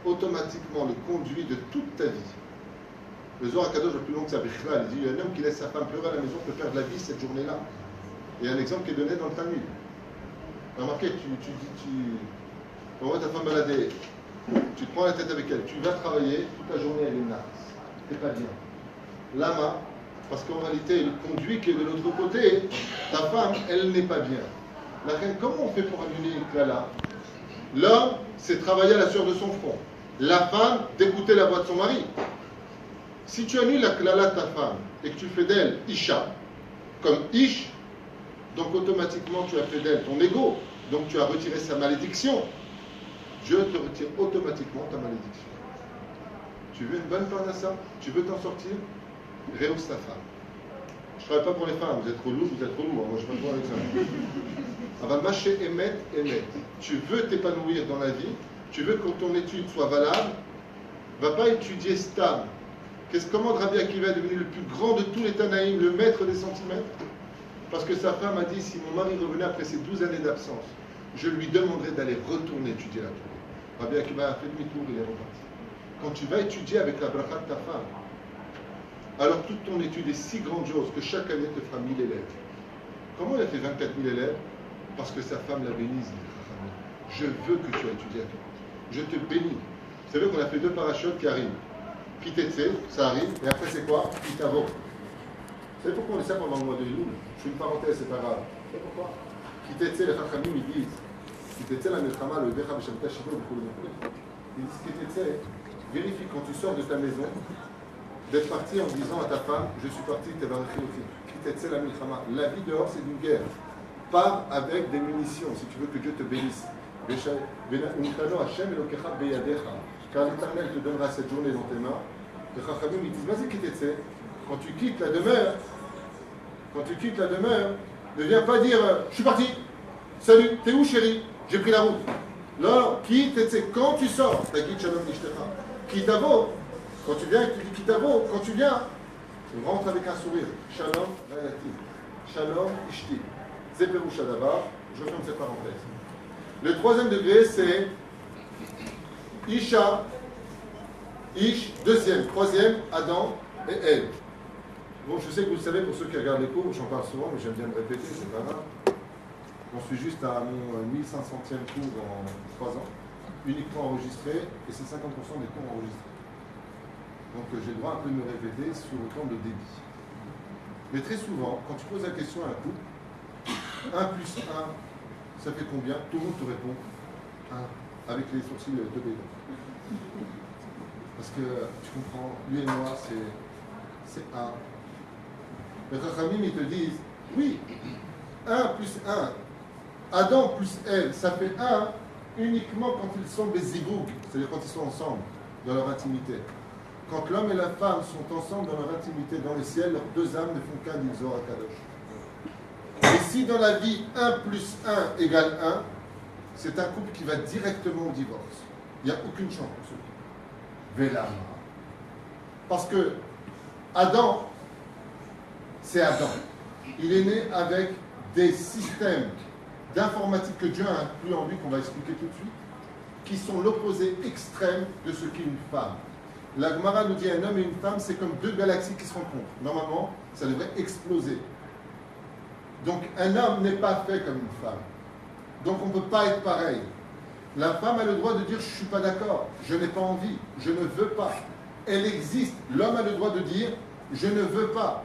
Speaker 1: automatiquement le conduit de toute ta vie. Le Zohar HaKadosh le plus long que ça, il dit un homme qui laisse sa femme pleurer à la maison peut perdre la vie cette journée-là. Il y a un exemple qui est donné dans le Talmud. Remarquez, tu envoies ta femme balader, tu te prends la tête avec elle, tu vas travailler, toute la journée elle est naze, t'es pas bien. Lama, parce qu'en réalité, le conduit qui est de l'autre côté, ta femme, elle n'est pas bien. La reine, comment on fait pour annuler une là? L'homme, c'est travailler à la sueur de son front. la femme d'écouter la voix de son mari. Si tu annules la klala de ta femme et que tu fais d'elle Isha, comme Ish, donc automatiquement tu as fait d'elle ton ego, donc tu as retiré sa malédiction. Dieu te retire automatiquement ta malédiction. Tu veux une bonne parnassa? Tu veux t'en sortir? Réhausse ta femme. Je ne travaille pas pour les femmes, vous êtes relous, vous êtes relous, moi je ne pas avec ça. Avant mâcher émettre. Tu veux t'épanouir dans la vie, tu veux que ton étude soit valable, va pas étudier stable. Comment Rabbi Akiva est devenu le plus grand de tous les Tanaïm, le maître des centimètres? Parce que sa femme a dit, si mon mari revenait après ces 12 années d'absence, je lui demanderais d'aller retourner étudier la Torah. Rabbi Akiva a fait demi-tour, il est reparti. Quand tu vas étudier avec la bracha de ta femme, alors toute ton étude est si grandiose que chaque année te fera 1000 élèves. Comment il a fait 24 000 élèves? Parce que sa femme la bénisse. Je veux que tu aies étudié la Torah. Je te bénis. Vous savez qu'on a fait 2 parachutes qui arrivent. Kitetse, ça arrive, et après c'est quoi? Kitavo. Vous savez pourquoi on dit ça pendant le mois de Elul? Je fais une parenthèse, c'est pas grave. Vous savez pourquoi? Kitetse, les Chachamim, ils disent Kitetse, la Melchama, le Becha, Beshamta, Shivo, ils disent Kitetse, vérifie quand tu sors de ta maison d'être parti en disant à ta femme, je suis parti, t'es barré aussi. Kitetse, la Melchama. La vie dehors, c'est une guerre. Pars avec des munitions, si tu veux que Dieu te bénisse. Car l'Éternel te donnera cette journée dans tes mains. Les Chachamim, ils disent, vas-y, quitte, quand tu quittes la demeure, ne viens pas dire, je suis parti, salut, t'es où chérie? J'ai pris la route. Non, quitte, quand tu sors, t'as dit Shalom Nishtecha. Kitavo, quand tu viens, tu dis Kitavo, quand tu viens, tu rentres avec un sourire. Shalom, Rayati. Shalom, Ishti. Zeperu Shadavar, je ferme cette parenthèse. Le 3e degré, c'est Isha, Ish, 2e, 3e, Adam et Ève. Bon, je sais que vous le savez, pour ceux qui regardent les cours, j'en parle souvent, mais j'aime bien me répéter, c'est pas grave. J'en suis juste à mon 1500e cours en 3 ans, uniquement enregistré, et c'est 50% des cours enregistrés. Donc j'ai le droit un peu de me répéter sur le temps de débit. Mais très souvent, quand tu poses la question à un couple, 1 plus 1, ça fait combien? Tout le monde te répond 1, avec les sourcils de bébé. Parce que tu comprends, lui et moi, c'est 1. Les Chachamim, ils te disent, oui, 1 plus 1, Adam plus Ève, ça fait 1 uniquement quand ils sont béziboug, c'est-à-dire quand ils sont ensemble, dans leur intimité. Quand l'homme et la femme sont ensemble dans leur intimité, dans le ciel, leurs 2 âmes ne font qu'un d'Ilzor Kadosh. Et si dans la vie 1 plus 1 égale 1, c'est un couple qui va directement au divorce. Il n'y a aucune chance pour celui. Vela. Parce que Adam, c'est Adam. Il est né avec des systèmes d'informatique que Dieu a inclus en lui, qu'on va expliquer tout de suite, qui sont l'opposé extrême de ce qu'est une femme. La Gemara nous dit un homme et une femme, c'est comme 2 galaxies qui se rencontrent. Normalement, ça devrait exploser. Donc un homme n'est pas fait comme une femme. Donc on ne peut pas être pareil. La femme a le droit de dire je ne suis pas d'accord, je n'ai pas envie, je ne veux pas. Elle existe. L'homme a le droit de dire je ne veux pas.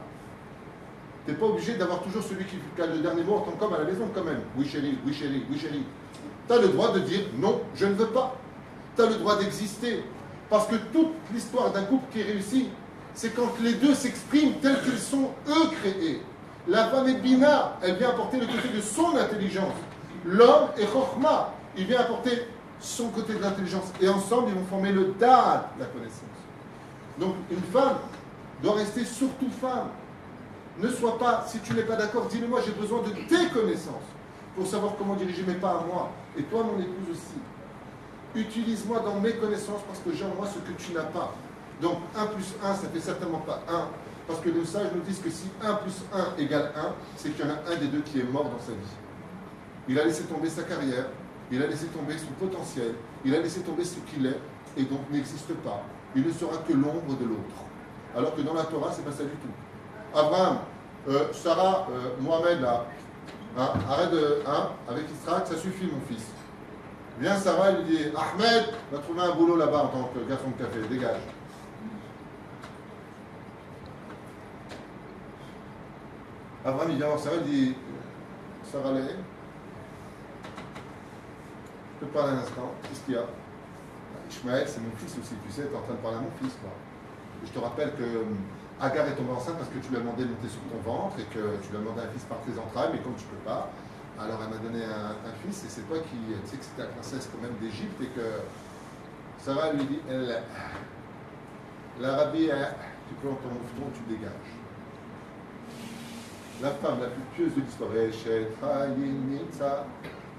Speaker 1: Tu n'es pas obligé d'avoir toujours celui qui a le dernier mot en tant qu'homme à la maison quand même. Oui chérie, oui chérie, oui chérie. Tu as le droit de dire non, je ne veux pas. Tu as le droit d'exister. Parce que toute l'histoire d'un couple qui réussit, c'est quand les deux s'expriment tels qu'ils sont eux créés. La femme est bina, elle vient apporter le côté de son intelligence. L'homme est chokhma, il vient apporter son côté de l'intelligence. Et ensemble, ils vont former le dad, la connaissance. Donc, une femme doit rester surtout femme. Ne sois pas, si tu n'es pas d'accord, dis-le-moi, j'ai besoin de tes connaissances pour savoir comment diriger mes pas à moi. Et toi, mon épouse aussi. Utilise-moi dans mes connaissances parce que j'ai en moi ce que tu n'as pas. Donc, 1 plus 1, ça ne fait certainement pas 1. Parce que nos sages nous disent que si 1 plus 1 égale 1, c'est qu'il y en a un des deux qui est mort dans sa vie. Il a laissé tomber sa carrière, il a laissé tomber son potentiel, il a laissé tomber ce qu'il est, et donc n'existe pas. Il ne sera que l'ombre de l'autre. Alors que dans la Torah, c'est pas ça du tout. Abraham, Sarah, Mohamed, là, hein, arrête de, hein, avec Israël, ça suffit mon fils. Viens Sarah, elle lui dit, Ahmed, va trouver un boulot là-bas en tant que garçon de café, dégage. Abraham, il vient voir Sarah, il dit, Sarah, allez, je te parle un instant, qu'est-ce qu'il y a? Ishmaël, c'est mon fils aussi, tu sais, tu es en train de parler à mon fils, quoi. Je te rappelle que Agar est tombée enceinte parce que tu lui as demandé de monter sur ton ventre et que tu lui as demandé un fils par tes entrailles, mais comme tu ne peux pas, alors elle m'a donné un fils et c'est toi qui, tu sais que c'était la princesse quand même d'Égypte et que Sarah lui dit, l'Arabie, tu prends ton mouton, tu dégages. La femme la plus pieuse de l'histoire,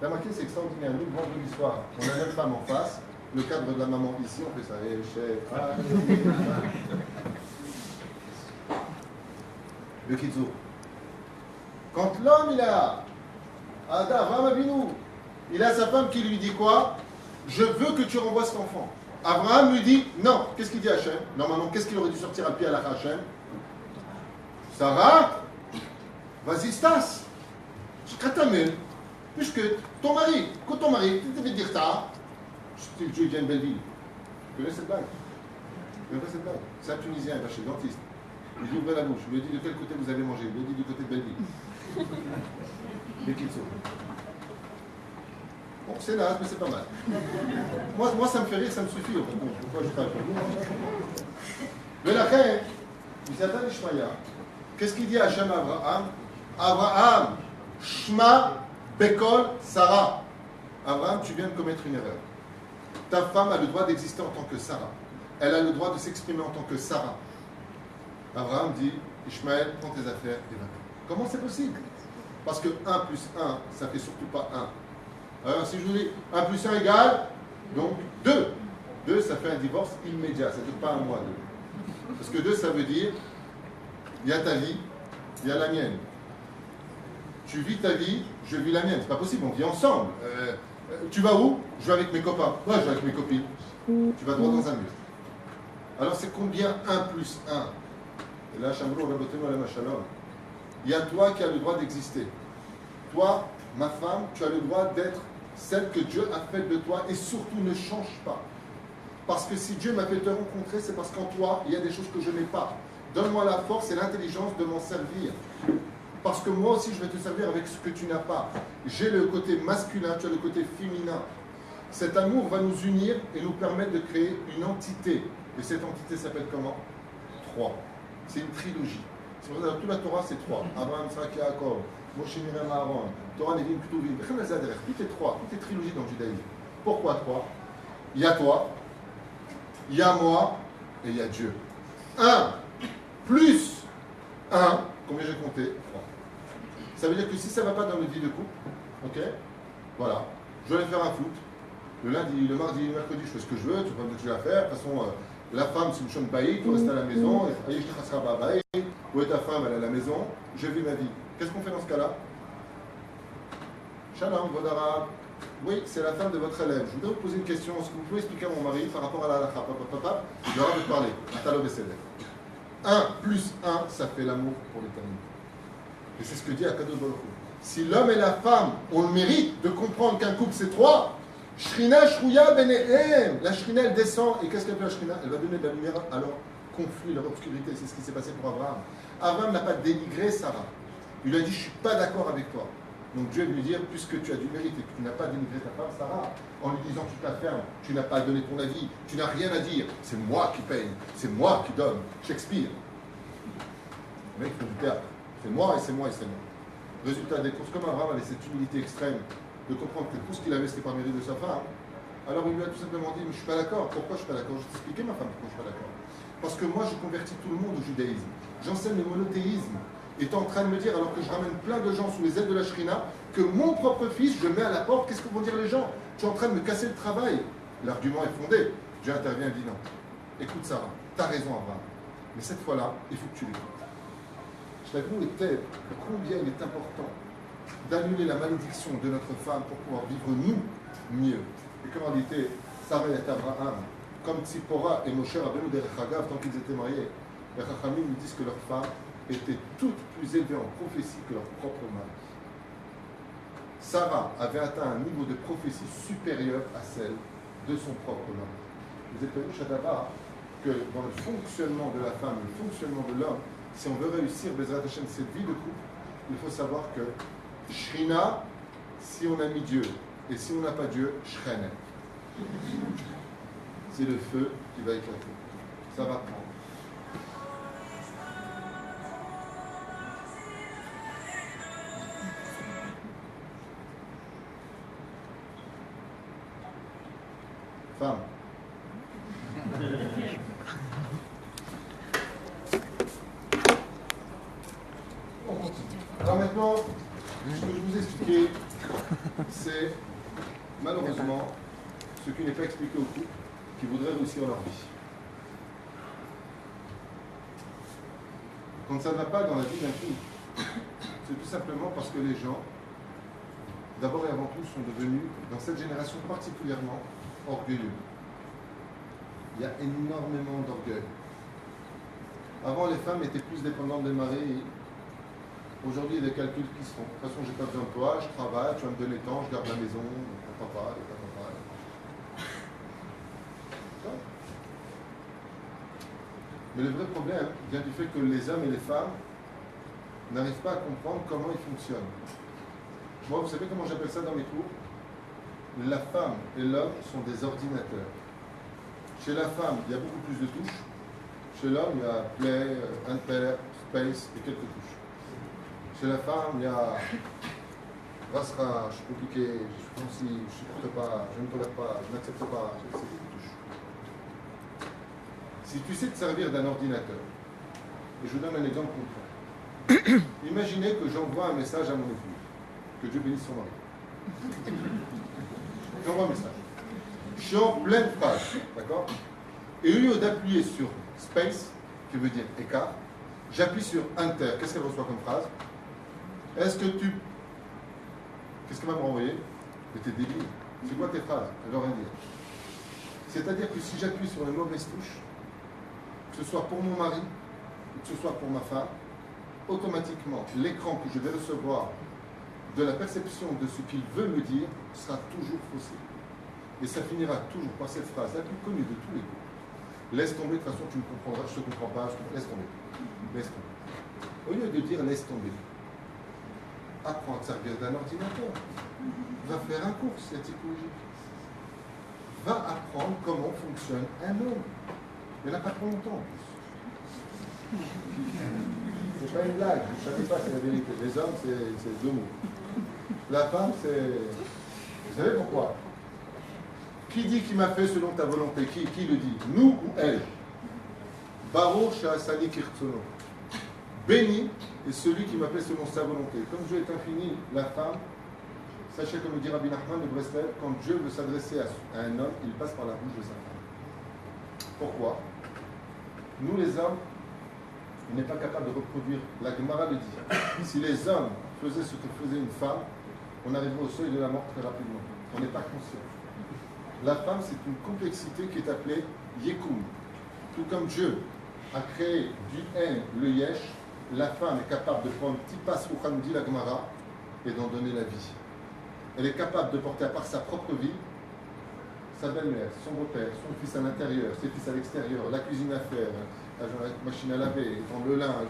Speaker 1: la marqué, c'est extraordinaire. Nous, vendredi soir, on a une femme en face, le cadre de la maman ici, on fait ça. Le Kizou. Quand l'homme, il a Avraham Avinu, il a sa femme qui lui dit quoi? Je veux que tu renvoies cet enfant. Abraham lui dit non. Qu'est-ce qu'il dit à Hachem? Normalement, qu'est-ce qu'il aurait dû sortir à pied à la Hachem? Sarah, vas-y, Stas. Katamel, puisque ton mari, tu devais dire ça. Je viens de Belleville. Tu connais cette blague? C'est un Tunisien, il va chez le dentiste. Il lui ouvre la bouche. Il lui dit de quel côté vous avez mangé? Il lui dit du côté de Belleville. Les Kitso. Bon, c'est naze, mais c'est pas mal. Moi, ça me fait rire, ça me suffit. Pourquoi je parle pour vous? Mais la reine, il s'appelle Ishmaïa. Qu'est-ce qu'il dit à Hachem Abraham? Abraham, Shma, Bekol, Sarah. Abraham, tu viens de commettre une erreur. Ta femme a le droit d'exister en tant que Sarah. Elle a le droit de s'exprimer en tant que Sarah. Abraham dit, Ishmaël, prends tes affaires et va. Comment c'est possible? Parce que 1 plus 1, ça fait surtout pas 1. Alors si je vous dis 1 plus 1 égale, donc 2. 2, ça fait un divorce immédiat, ça ne dure pas un mois. 2. Parce que 2, ça veut dire, il y a ta vie, il y a la mienne. Tu vis ta vie, je vis la mienne. C'est pas possible, on vit ensemble. Tu vas où? Je vais avec mes copains. Ouais, je vais avec mes copines. Tu vas droit dans un mur. Alors c'est combien 1 plus 1? Et là, Chambrou, Rabotenu, Alama Shalom. Il y a toi qui as le droit d'exister. Toi, ma femme, tu as le droit d'être celle que Dieu a faite de toi et surtout ne change pas. Parce que si Dieu m'a fait te rencontrer, c'est parce qu'en toi, il y a des choses que je n'ai pas. Donne-moi la force et l'intelligence de m'en servir. Parce que moi aussi, je vais te servir avec ce que tu n'as pas. J'ai le côté masculin, tu as le côté féminin. Cet amour va nous unir et nous permettre de créer une entité. Et cette entité s'appelle comment? 3. C'est une trilogie. C'est pour ça que toute la Torah, c'est 3. Abraham, Isaac, Yaakov, Moshe, Miriam, Aaron, Torah, Nevim, Ketuvim, tout est 3. Tout est trilogie dans le judaïsme. Pourquoi 3? Il y a toi, il y a moi et il y a Dieu. 1 plus 1, combien j'ai compté? 3. Ça veut dire que si ça ne va pas dans notre vie de couple, ok, voilà, je vais aller faire un foot. Le lundi, le mardi, le mercredi, je fais ce que je veux, tu peux pas me dire ce que je vais faire. De toute façon, la femme, c'est une chambre baillie, tu restes à la maison, où est ta femme, elle est à la maison, je vis ma vie. Qu'est-ce qu'on fait dans ce cas-là? Shalom, Vodara. Oui, c'est la femme de votre élève. Je voudrais vous poser une question. Est-ce que vous pouvez expliquer à mon mari par rapport à la halakha? Papa, il aura de parler. 1 plus 1, ça fait l'amour pour l'éternité. Et c'est ce que dit Akadosh Baruch Hu. Si l'homme et la femme ont le mérite de comprendre qu'un couple c'est 3, Shrina Shrouya Benehem, la Shrina elle descend, et qu'est-ce qu'elle fait la Shrina? Elle va donner de la lumière à leur conflit, leur obscurité. C'est ce qui s'est passé pour Abraham. Abraham n'a pas dénigré Sarah. Il lui a dit, je ne suis pas d'accord avec toi. Donc Dieu lui dit, puisque tu as du mérite et que tu n'as pas dénigré ta femme Sarah, en lui disant tu t'affermes, tu n'as pas donné ton avis, tu n'as rien à dire, c'est moi qui paye, c'est moi qui donne. Shakespeare. Le mec fait du théâtre. C'est moi et c'est moi et c'est moi. Résultat des courses, comme Abraham avait cette humilité extrême de comprendre que tout ce qu'il avait, c'était par mérite de sa femme, alors il lui a tout simplement dit, mais je ne suis pas d'accord. Pourquoi je ne suis pas d'accord? Je vais t'expliquer, ma femme, pourquoi je ne suis pas d'accord. Parce que moi, je convertis tout le monde au judaïsme. J'enseigne le monothéisme. Et tu es en train de me dire, alors que je ramène plein de gens sous les ailes de la Shrina, que mon propre fils, je le mets à la porte, qu'est-ce que vont dire les gens? Tu es en train de me casser le travail. L'argument est fondé. Dieu intervient et dit non. Écoute Sarah, tu as raison Abraham. Mais cette fois-là, il faut que tu l'écoutes. Je t'avoue était combien il est important d'annuler la malédiction de notre femme pour pouvoir vivre nous mieux. Et comme en réalité, Sarah et Abraham, comme Tzipora et Moshe Rabbeinu derech Hagav, tant qu'ils étaient mariés, les Chachamim nous disent que leurs femmes étaient toutes plus élevées en prophétie que leur propre mari. Sarah avait atteint un niveau de prophétie supérieur à celle de son propre mari. Vous êtes venu, Shadaba, que dans le fonctionnement de la femme, le fonctionnement de l'homme, si on veut réussir Bezrat Hashem, cette vie de couple, il faut savoir que Shrina, si on a mis Dieu, et si on n'a pas Dieu, Shrenet. c'est le feu qui va éclater. Ça va prendre. Femme. On continue. Alors maintenant, ce que je vous ai expliqué, c'est malheureusement ce qui n'est pas expliqué aux couples qui voudraient réussir leur vie. Quand ça ne va pas dans la vie d'un couple, c'est tout simplement parce que les gens, d'abord et avant tout, sont devenus, dans cette génération particulièrement, orgueilleux. Il y a énormément d'orgueil. Avant, les femmes étaient plus dépendantes des maris. Aujourd'hui, il y a des calculs qui se font. De toute façon, je n'ai pas besoin de toi, je travaille, tu vas me donner temps, je garde la maison, papa. Mais le vrai problème vient du fait que les hommes et les femmes n'arrivent pas à comprendre comment ils fonctionnent. Moi, vous savez comment j'appelle ça dans mes cours? La femme et l'homme sont des ordinateurs. Chez la femme, il y a beaucoup plus de touches. Chez l'homme, il y a play, enter, space et quelques touches. Chez la femme, il y a rasra, je peux cliquer, je pense si je ne supporte pas, je ne tolère pas, je n'accepte pas, c'est beaucoup de touches. Si tu sais te servir d'un ordinateur, et je vous donne un exemple concret. Imaginez que j'envoie un message à mon épouse, que Dieu bénisse son mari. J'envoie un message. Je suis en pleine phrase, d'accord? Et au lieu d'appuyer sur space, qui veut dire écart, j'appuie sur enter. Qu'est-ce qu'elle reçoit comme phrase? Est-ce que tu... Qu'est-ce qu'elle va me renvoyer? Mais t'es débile. C'est quoi tes phrases? Elle va rien dire. C'est-à-dire que si j'appuie sur les mauvaises touches, que ce soit pour mon mari, ou que ce soit pour ma femme, automatiquement, l'écran que je vais recevoir de la perception de ce qu'il veut me dire sera toujours faussé. Et ça finira toujours par cette phrase la plus connue de tous les couples. Laisse tomber, de toute façon tu me comprendras, je ne te comprends pas, laisse tomber. Laisse tomber. Au lieu de dire laisse tomber, apprends à te servir d'un ordinateur. Va faire un cours psychologique. Va apprendre comment fonctionne un homme. Il n'y en a pas trop longtemps en plus. C'est pas une blague, je ne savais pas, c'est la vérité. Les hommes, c'est deux mots. La femme, c'est... Vous savez pourquoi? Qui dit qu'il m'a fait selon ta volonté? Qui le dit? Nous ou elle? Baruch Sha'asani Kirtsono. Béni est celui qui m'a fait selon sa volonté. Comme Dieu est infini, la femme, sachez comme le dit Rabbi Nachman de Breslev, quand Dieu veut s'adresser à un homme, il passe par la bouche de sa femme. Pourquoi? Nous les hommes, on n'est pas capable de reproduire. La Gemara le dit. Si les hommes faisaient ce que faisait une femme, on arriverait au seuil de la mort très rapidement. On n'est pas conscient. La femme, c'est une complexité qui est appelée Yekum. Tout comme Dieu a créé du N, le Yesh, la femme est capable de prendre Tipas Rouchan, dit la Gemara, et d'en donner la vie. Elle est capable de porter à part sa propre vie, sa belle-mère, son beau-père, son fils à l'intérieur, ses fils à l'extérieur, la cuisine à faire, la machine à laver, étendre le linge.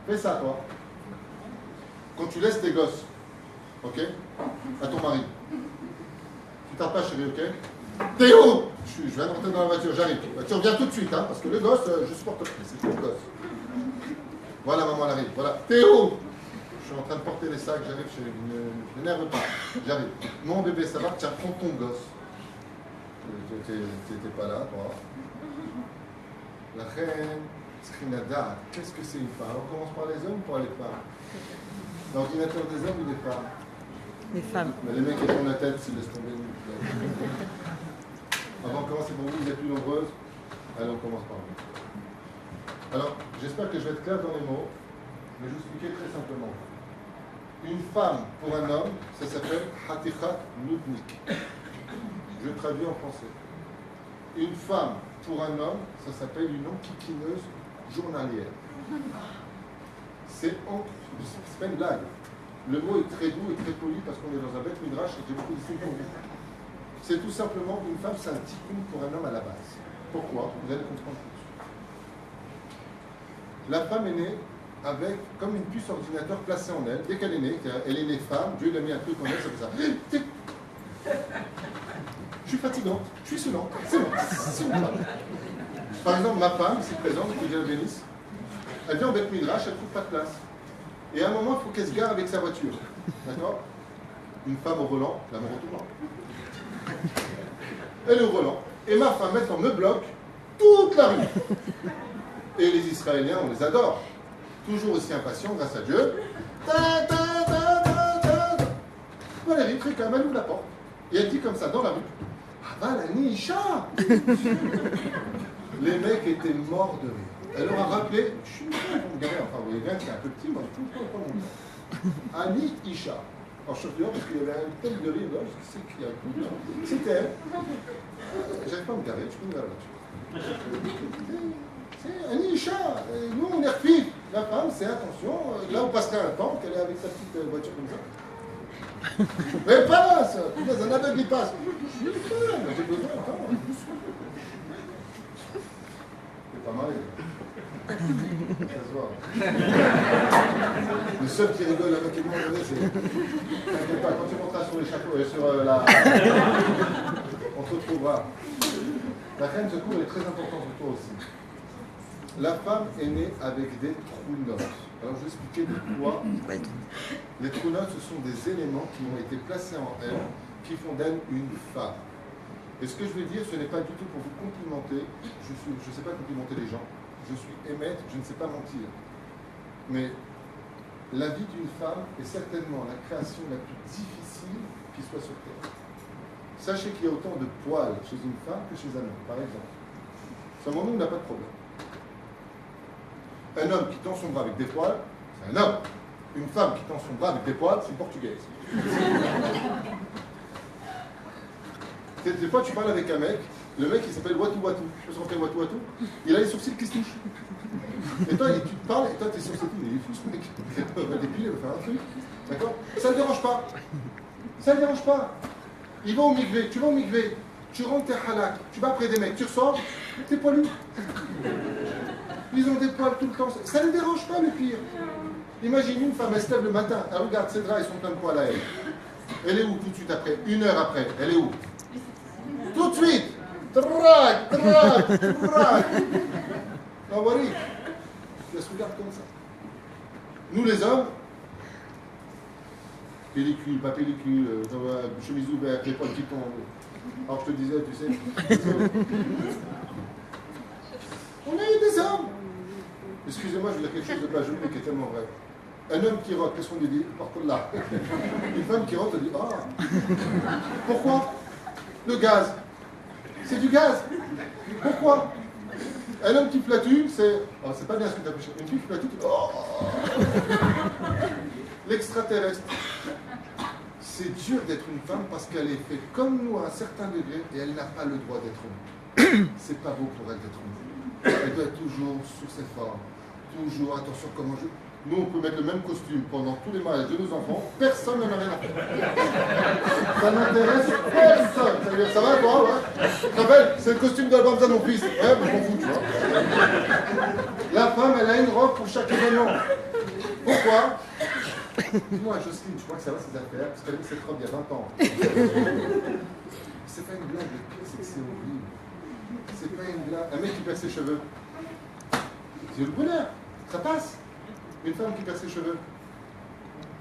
Speaker 1: Fais ça, toi. Quand tu laisses tes gosses, ok, à ton mari, tu tardes pas, chérie, ok? Théo! Je viens de rentrer dans la voiture, j'arrive. Tu reviens tout de suite, hein, parce que le gosse, je supporte pas, c'est tout le gosse. Voilà, maman, elle arrive. Voilà. Théo! Je suis en train de porter les sacs, j'arrive, chérie. Ne n'énerve pas, j'arrive. Mon bébé, ça va, tiens, prends ton gosse. Tu n'étais pas là, toi. La reine, Srinada, qu'est-ce que c'est une femme? On commence par les hommes ou par les femmes? L'ordinateur des hommes ou des femmes?
Speaker 2: Les femmes.
Speaker 1: Mais les mecs qui font la tête, s'ils laissent tomber. Avant de commencer pour vous êtes plus nombreuses. Allez, on commence par vous. Alors, j'espère que je vais être clair dans les mots, mais je vais vous expliquer très simplement. Une femme pour un homme, ça s'appelle Hatichat Nutnik. Je traduis en français. Une femme pour un homme, ça s'appelle une enquiquineuse journalière. C'est pas une blague. Le mot est très doux et très poli parce qu'on est dans un bête midrash et j'ai beaucoup d'essais pour vous. C'est tout simplement une femme, c'est un tikkun pour un homme à la base. Pourquoi? Vous allez comprendre tout de suite. La femme est née avec, comme une puce ordinateur placée en elle. Dès qu'elle est née femme, Dieu lui a mis un truc en elle, ça fait ça. Je suis fatigante, je suis saoulante, c'est bon, c'est bon. Par exemple, ma femme, ici présente, que Dieu la bénisse, elle vient en Beth Midrash, elle ne trouve pas de place. Et à un moment, il faut qu'elle se gare avec sa voiture. D'accord? Une femme au volant, l'amour au tournant. Elle est au volant. Et ma femme, maintenant, me bloque toute la rue. Et les Israéliens, on les adore. Toujours aussi impatients, grâce à Dieu. Valérie, très calme, elle ouvre la porte. Et elle dit comme ça, dans la rue, ah bah la Nisha. Les mecs étaient morts de rire. Elle leur a rappelé, je suis une galère, enfin vous voyez bien que c'est un peu petit, moi je trouve pas mon nom. Annie Isha. Alors je suis dehors parce qu'il y avait un tel de rire, là, je sais qu'il y a un coup. C'était elle. J'arrive pas à me garer, je peux me garer là-dessus. C'est Annie Isha. Nous on est refit. La femme, c'est attention, là on passerait un temps qu'elle est avec sa petite voiture comme ça. Mais passe! Putain, un aveugle il passe. J'ai besoin, attends. C'est pas mal. Ça se voit. Le seul qui rigole avec moi, c'est. T'inquiète pas, quand tu monteras sur les chapeaux, sur la. On te retrouvera. La reine de cours est très importante pour toi aussi. La femme est née avec des trous notes. Alors je vais expliquer de quoi. Les trous notes, ce sont des éléments qui ont été placés en elle, qui font d'elle une femme. Et ce que je veux dire, ce n'est pas du tout pour vous complimenter. Je ne sais pas complimenter les gens. Je suis émettre, je ne sais pas mentir. Mais la vie d'une femme est certainement la création la plus difficile qui soit sur Terre. Sachez qu'il y a autant de poils chez une femme que chez un homme, par exemple. Seulement, nous, on n'a pas de problème. Un homme qui tend son bras avec des poils, c'est un homme. Une femme qui tend son bras avec des poils, c'est une portugaise. Des fois, tu parles avec un mec, le mec il s'appelle Watu Watu. Je sais pas ce qu'on fait Watu Watu. Il a les sourcils qui se touchent. Et toi, tu te parles, et toi, tes sourcils, il est fou ce mec. Il va dépiler, il va faire un truc. D'accord? Ça ne le dérange pas. Ça ne le dérange pas. Il va au migvé, tu vas au migvé, tu rentres tes halak, tu vas après des mecs, tu ressors, t'es poilu. Ils ont des poils tout le temps. Ça ne les dérange pas, le pire. Imagine une femme, elle se lève le matin, elle regarde ses draps, ils sont plein de poils à elle. Elle est où tout de suite après? 1 heure après, elle est où? Tout de suite. Trac, trac, trac. Ah, voilà. Elle se regarde comme ça. Nous, les hommes, pellicule, pas pellicule, chemise ouverte, les poils qui tombent. Alors je te disais, tu sais, on a eu des hommes. Excusez-moi, je vais dire quelque chose de pas joli, mais qui est tellement vrai. Un homme qui rote, qu'est-ce qu'on lui dit? Porte là. Une femme qui rote, elle dit ah. Pourquoi? Le gaz. C'est du gaz. Pourquoi? Un homme qui flatule, c'est. Oh, c'est pas bien ce que tu as pêché. Une fille qui flatule, tu dis oh. L'extraterrestre. C'est dur d'être une femme parce qu'elle est faite comme nous à un certain degré et elle n'a pas le droit d'être homme. C'est pas beau pour elle d'être homme. Elle doit être toujours sur ses formes. Toujours, attention comment je. Nous, on peut mettre le même costume pendant tous les mariages de nos enfants, personne n'en a rien à faire. Ça n'intéresse personne. Ça veut dire, ça va, toi, ouais? Tu te rappelles, c'est le costume de l'album de mon fils. Ouais, je m'en fous, tu vois. La femme, elle a une robe pour chaque événement. Pourquoi? Dis-moi, Jocelyne, je crois que ça va ses affaires, parce qu'elle a mis cette robe il y a 20 ans. C'est pas une blague, le pire, c'est que c'est horrible. C'est pas une blague. Un mec qui perd ses cheveux. C'est le bonheur, ça passe. Une femme qui perd ses cheveux,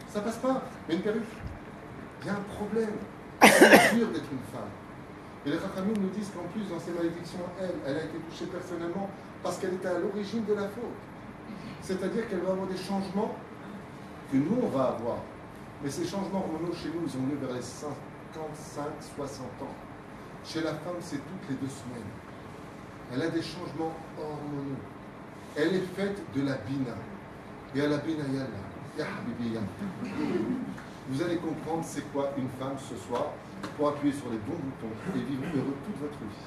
Speaker 1: ça passe pas. Mais une perruque, il y a un problème. C'est dur d'être une femme. Et les Chachamim nous disent qu'en plus, dans ces malédictions, elle a été touchée personnellement parce qu'elle était à l'origine de la faute. C'est-à-dire qu'elle va avoir des changements que nous, on va avoir. Mais ces changements hormonaux chez nous, ils ont lieu vers les 55-60 ans. Chez la femme, c'est toutes les 2 semaines. Elle a des changements hormonaux. Elle est faite de la bina. Ya la bina yalla, ya habibi yalla. Vous allez comprendre c'est quoi une femme ce soir pour appuyer sur les bons boutons et vivre heureux toute votre vie.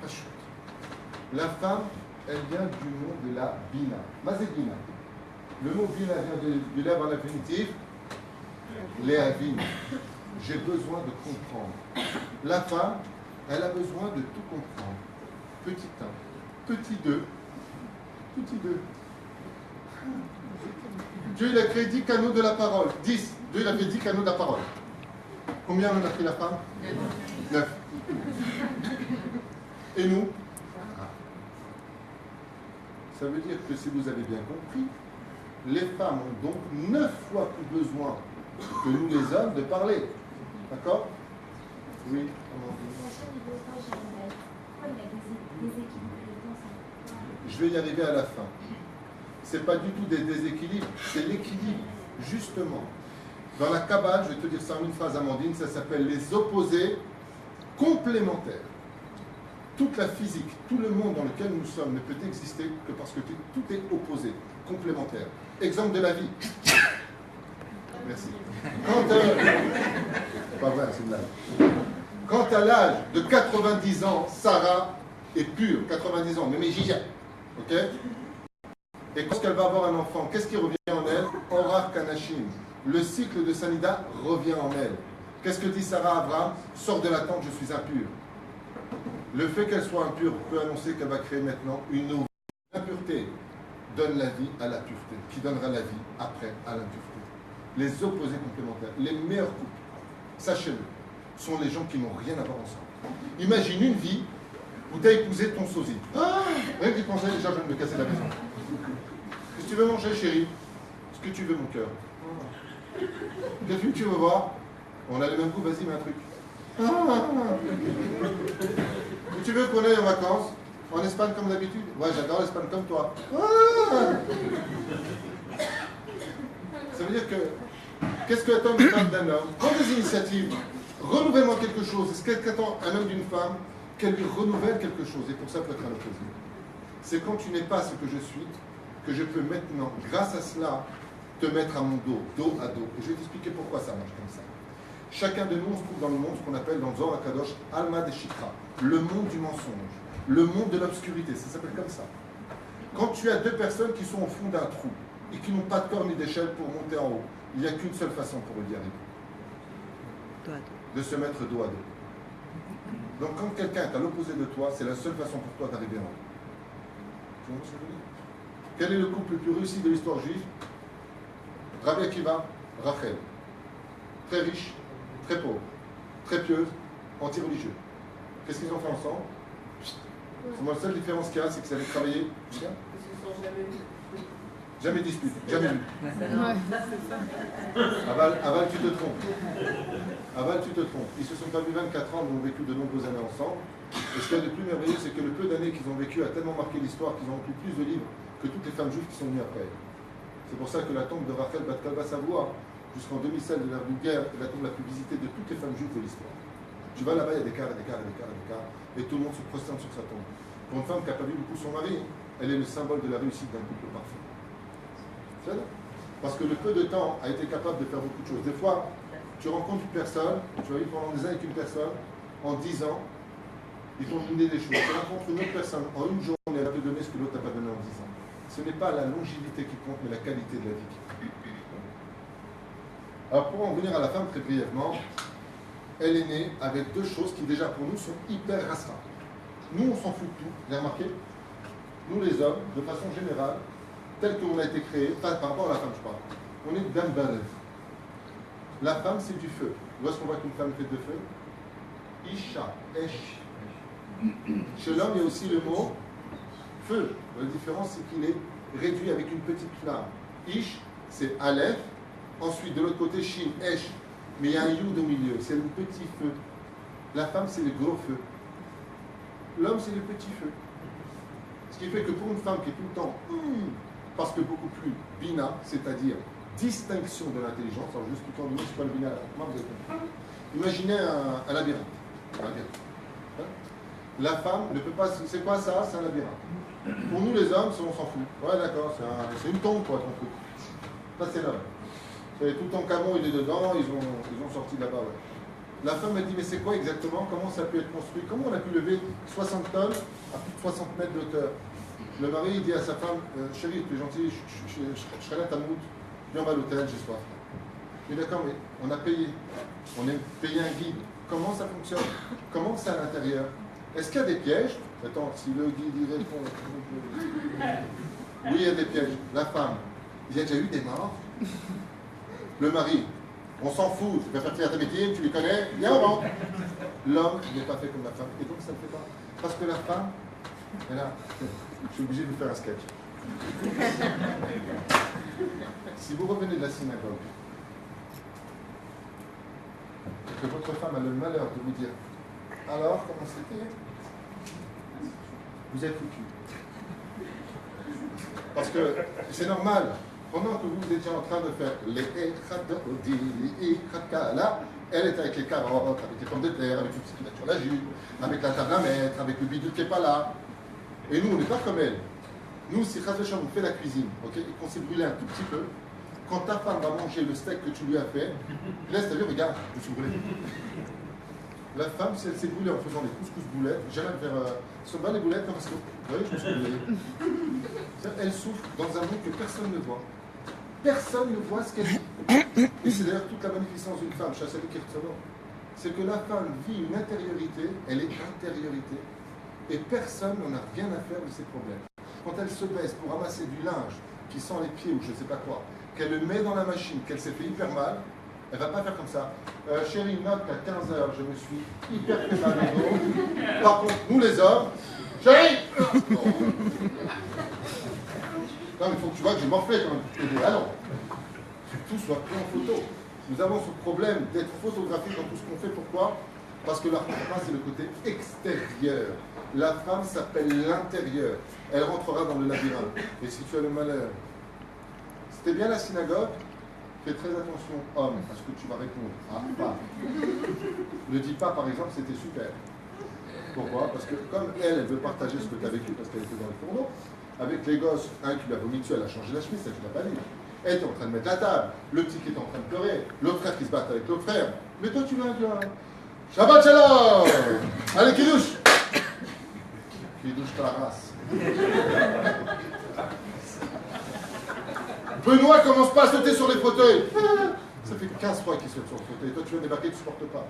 Speaker 1: Pas chouette. La femme, elle vient du mot de la bina. Mazébina. Le mot bina vient du verbe en infinitif. Léavine. J'ai besoin de comprendre. La femme, elle a besoin de tout comprendre. Petit 1, petit 2, petit 2. Dieu il a créé 10 canaux de la parole. 10. Dieu il a fait 10 canaux de la parole. Combien en a pris la femme? 9. Et nous? Ça veut dire que si vous avez bien compris, les femmes ont donc 9 fois plus besoin que nous les hommes de parler. D'accord? Oui. Je vais y arriver à la fin. Ce n'est pas du tout des déséquilibres, c'est l'équilibre, justement. Dans la Kabbale, je vais te dire ça en une phrase, Amandine, ça s'appelle les opposés complémentaires. Toute la physique, tout le monde dans lequel nous sommes ne peut exister que parce que tout est opposé, complémentaire. Exemple de la vie. Merci. Pas vrai, c'est une blague. Quand à l'âge de 90 ans, Sarah est pure, 90 ans, mais Gigi, ok? Et quand elle va avoir un enfant, qu'est-ce qui revient en elle? Orar Kanashim. Le cycle de Sanida revient en elle. Qu'est-ce que dit Sarah à Abraham? Sors de la tente, je suis impure. Le fait qu'elle soit impure peut annoncer qu'elle va créer maintenant une eau. L'impureté donne la vie à la pureté, qui donnera la vie après à l'impureté. Les opposés complémentaires, les meilleurs couples, sachez-le, sont les gens qui n'ont rien à voir ensemble. Imagine une vie où tu as épousé ton sosie. Ah, rien que d'y penser, déjà je viens de me casser la maison. Qu'est-ce que tu veux manger, chérie? Ce que tu veux, mon cœur. Quel film tu veux voir? On a le même goût, vas-y, mets un truc. Où tu veux qu'on aille en vacances? En Espagne comme d'habitude? Ouais, j'adore l'Espagne comme toi. Ça veut dire que, qu'est-ce que attend une femme d'un homme? Prends des initiatives. Renouvelle-moi quelque chose. Est-ce qu'attend un homme d'une femme? Qu'elle lui renouvelle quelque chose. Et pour ça, peut être un opposé. C'est quand tu n'es pas ce que je suis, que je peux maintenant, grâce à cela, te mettre à mon dos à dos. Et je vais t'expliquer pourquoi ça marche comme ça. Chacun de nous, on se trouve dans le monde, ce qu'on appelle dans Zohar HaKadosh, Alma de Shikra, le monde du mensonge, le monde de l'obscurité, ça s'appelle comme ça. Quand tu as deux personnes qui sont au fond d'un trou et qui n'ont pas de corde ni d'échelle pour monter en haut, il n'y a qu'une seule façon pour y arriver. De se mettre dos à dos. Donc quand quelqu'un est à l'opposé de toi, c'est la seule façon pour toi d'arriver en haut. Tu vois ce que je veux dire? Quel est le couple le plus réussi de l'histoire juive? Rabbi Akiva, Rachel. Très riche, très pauvre, très pieuse, anti-religieux. Qu'est-ce qu'ils ont fait ensemble? C'est moi, la seule différence qu'il y a, c'est qu'ils avaient travaillé. Jamais dispute, jamais vu. Aval, tu te trompes. Aval, tu te trompes. Ils se sont pas vus 24 ans, ils ont vécu de nombreuses années ensemble. Et ce qu'il y a de plus merveilleux, c'est que le peu d'années qu'ils ont vécu a tellement marqué l'histoire qu'ils ont écrit plus de livres que toutes les femmes juives qui sont venues après. C'est pour ça que la tombe de Rachel Bat Kalba Savoie, jusqu'en 2016 de la vulgaire, est la tombe la plus visitée de toutes les femmes juives de l'histoire. Tu vas là-bas, il y a des quarts, et tout le monde se prosterne sur sa tombe. Pour une femme qui n'a pas vu beaucoup son mari, elle est le symbole de la réussite d'un couple parfait. C'est ça? Parce que le peu de temps a été capable de faire beaucoup de choses. Des fois, tu rencontres une personne, tu vas vivre pendant des années avec une personne, en 10 ans, ils t'ont donné des choses. Tu rencontres une autre personne, en une journée, elle va te donner ce que l'autre n'a pas donné en 10 ans. Ce n'est pas la longévité qui compte, mais la qualité de la vie qui compte. Alors pour en venir à la femme très brièvement, elle est née avec deux choses qui déjà pour nous sont hyper restreintes. Nous on s'en fout de tout, vous avez remarqué? Nous les hommes, de façon générale, tel qu'on a été créé, par rapport à la femme je parle, on est dame balève. La femme c'est du feu. Où est-ce qu'on voit qu'une femme fait de feu? Isha, Esh. Chez l'homme il y a aussi le mot feu. La différence c'est qu'il est réduit avec une petite flamme. Ish c'est Aleph. Ensuite, de l'autre côté, Shin, Esh, mais il y a un Yud au milieu, c'est le petit feu. La femme, c'est le gros feu. L'homme, c'est le petit feu. Ce qui fait que pour une femme qui est tout le temps, parce que beaucoup plus bina, c'est-à-dire distinction de l'intelligence, alors juste tout le temps, c'est pas le bina, imaginez un labyrinthe. Hein? La femme ne peut pas, c'est quoi ça? C'est un labyrinthe. Pour nous, les hommes, on s'en fout. Ouais, d'accord, c'est une tombe, quoi, ton truc. Ça, c'est l'homme. Et tout ton camon, il est dedans, ils ont sorti de là-bas. Ouais. La femme m'a dit, mais c'est quoi exactement? Comment ça peut être construit? Comment on a pu lever 60 tonnes à plus de 60 mètres d'auteur? Le mari, il dit à sa femme, chérie, tu es gentille, je serai là, ta moute, viens, on va à l'hôtel, j'ai soif. Mais d'accord, mais on a payé. On a payé un guide. Comment ça fonctionne? Comment c'est à l'intérieur? Est-ce qu'il y a des pièges? Attends, si le guide il répond. Oui, il y a des pièges. La femme, il y a déjà eu des morts. Le mari, On s'en fout, tu vas faire ta métier, tu les connais, viens on rentre. L'homme n'est pas fait comme la femme. Et donc ça ne le fait pas. Parce que la femme, elle a... Je suis obligé de vous faire un sketch. Si vous revenez de la synagogue, que votre femme a le malheur de vous dire alors, comment c'était? Vous êtes foutu. Parce que c'est normal. Pendant que vous étiez en train de faire les là, elle est avec les carottes, avec les pommes de terre, avec tout ce qui est sur la jupe, avec la table à mettre, avec le bidou qui n'est pas là. Et nous, on n'est pas comme elle. Nous, si Chaz V'Shalom on fait la cuisine, ok, et qu'on s'est brûlé un tout petit peu, quand ta femme va manger le steak que tu lui as fait, laisse ta vie, regarde, je suis brûlé. La femme, si elle s'est brûlée en faisant des couscous boulettes, j'arrête vers son bas les boulettes, parce que, vous voyez, je me suis brûlé. Elle souffre dans un monde que personne ne voit. Personne ne voit ce qu'elle vit. Et c'est d'ailleurs toute la magnificence d'une femme, c'est que la femme vit une intériorité, elle est intériorité, et personne n'en a rien à faire de ses problèmes. Quand elle se baisse pour ramasser du linge qui sent les pieds ou je ne sais pas quoi, qu'elle le met dans la machine, qu'elle s'est fait hyper mal, elle ne va pas faire comme ça. Chérie, note qu'à 15h, je me suis hyper fait mal au dos. Par contre, nous les hommes, chérie non, mais il faut que tu vois que j'ai morflé quand même. Ah non, que tout soit pris en photo. Nous avons ce problème d'être photographique dans tout ce qu'on fait. Pourquoi? Parce que la femme, c'est le côté extérieur. La femme s'appelle l'intérieur. Elle rentrera dans le labyrinthe. Et si tu as le malheur, c'était bien la synagogue, fais très attention, homme, à ce que tu vas répondre. Ah, pas. Ne dis pas, par exemple, c'était super. Pourquoi? Parce que comme elle veut partager ce que tu as vécu, parce qu'elle était dans le fourneau, avec les gosses, un qui l'a vomi dessus, elle a changé la chemise, ça tu l'as pas dit. Elle était en train de mettre la table, le petit qui était en train de pleurer, l'autre frère qui se bat avec l'autre frère. Mais toi, tu l'as dit, Shabbat Shalom! Allez, Kidouche! Kidouche ta race. Benoît commence pas à sauter sur les fauteuils. Ça fait 15 fois qu'il saute sur le fauteuil. Toi, tu viens débarquer, tu ne supportes pas.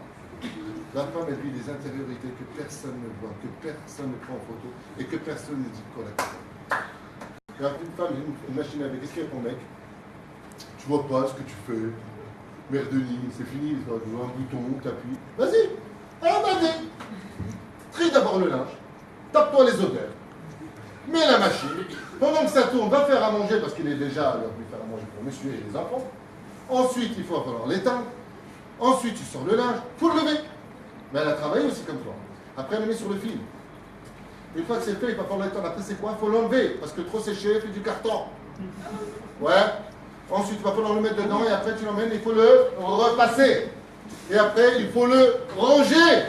Speaker 1: La femme, elle vit des intériorités que personne ne voit, que personne ne prend en photo et que personne ne dit correctement. Une femme, une machine avec, qu'est-ce qu'il y a ton mec? Tu vois pas ce que tu fais. Merde de ligne, c'est fini, tu vois un bouton, t'appuies. Vas-y, alors vas-y. Trie d'abord le linge, tape-toi les odeurs, mets la machine. Pendant que ça tourne, va faire à manger, parce qu'il est déjà l'heure de faire à manger pour monsieur et les enfants. Ensuite, il va falloir l'éteindre. Ensuite, tu sors le linge, il faut le lever. Mais elle a travaillé aussi comme toi. Après, elle le met sur le fil. Une fois que c'est fait, il va falloir l'éteindre. Après, c'est quoi? Il faut l'enlever, parce que trop séché, fait du carton. Ouais. Ensuite, il va falloir le mettre dedans, et après, tu l'emmènes, il faut le repasser. Et après, il faut le ranger.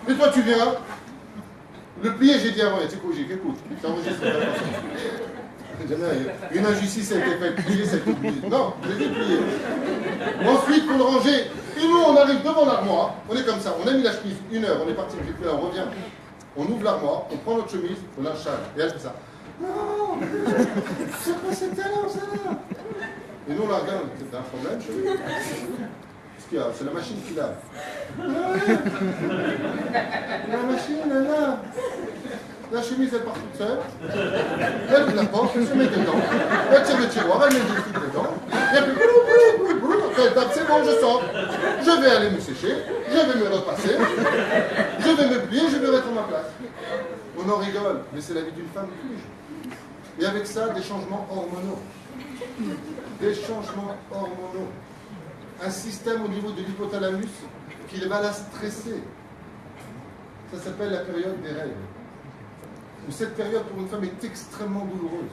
Speaker 1: Mais toi, tu viens. Le plier, j'ai dit avant, tu sais quoi, écoute, une injustice a été faite, plier, ça a été oublié. Non, j'ai dit plier. Ensuite, il faut le ranger. Et nous, on arrive devant l'armoire, on est comme ça, on a mis la chemise, 1 heure, on est parti, on revient. On ouvre l'armoire, on prend notre chemise, on la chale. Et elle fait ça. Non, c'est pas cet talent, ça là. Et nous, on la regarde, c'est un problème, chérie. Qu'est-ce qu'il y a? C'est la machine qui lave. La machine, elle lave. La chemise, elle part toute seule. Elle ouvre la porte, elle se met dedans. Elle tire le tiroir, elle met des trucs dedans. Et puis, après, elle tape, c'est bon, je sors. Je vais aller me sécher, je vais me repasser, je vais me plier, je vais mettre à ma place. On en rigole, mais c'est la vie d'une femme tous les jours. Et avec ça, des changements hormonaux. Des changements hormonaux. Un système au niveau de l'hypothalamus qui va la stresser. Ça s'appelle la période des règles. Où cette période pour une femme est extrêmement douloureuse.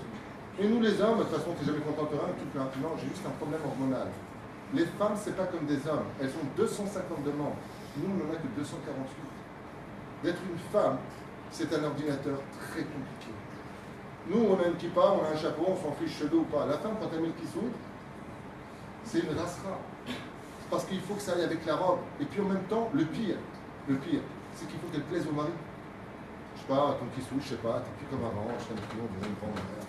Speaker 1: Et nous les hommes, de toute façon, tu n'es jamais contemporain, tu peux non, j'ai juste un problème hormonal. Les femmes, c'est pas comme des hommes. Elles ont 252 membres. Nous, on n'en a que 248. D'être une femme, c'est un ordinateur très compliqué. Nous, on a une kippa, on a un chapeau, on s'en fiche cheveux ou pas. La femme, quand elle met le kissou, c'est une rasera. Parce qu'il faut que ça aille avec la robe. Et puis en même temps, le pire, c'est qu'il faut qu'elle plaise au mari. Je sais pas, ton kissou, je sais pas, t'es plus comme avant, je t'aime plus, on dirait une grande mère.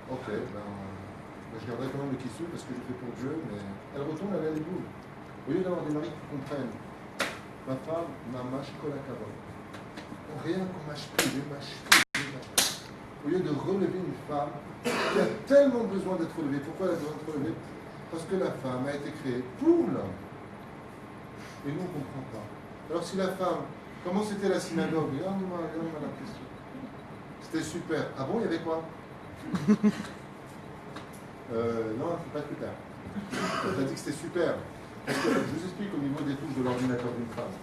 Speaker 1: Ok, je garderai quand même le kissou parce que je fais pour Dieu, mais elle retourne à la boule. Au lieu d'avoir des maris qui comprennent, ma femme m'a mâché la carotte. Rien qu'on mâche plus, je mâche plus. Au lieu de relever une femme qui a tellement besoin d'être relevée. Pourquoi elle a besoin d'être relevée? Parce que la femme a été créée pour l'homme. Et nous, on ne comprend pas. Alors si la femme, comment c'était la synagogue? C'était super. Ah bon, il y avait quoi? Non, c'est pas super. Tu as dit que c'était super. Parce que, je vous explique au niveau des touches de l'ordinateur d'une femme.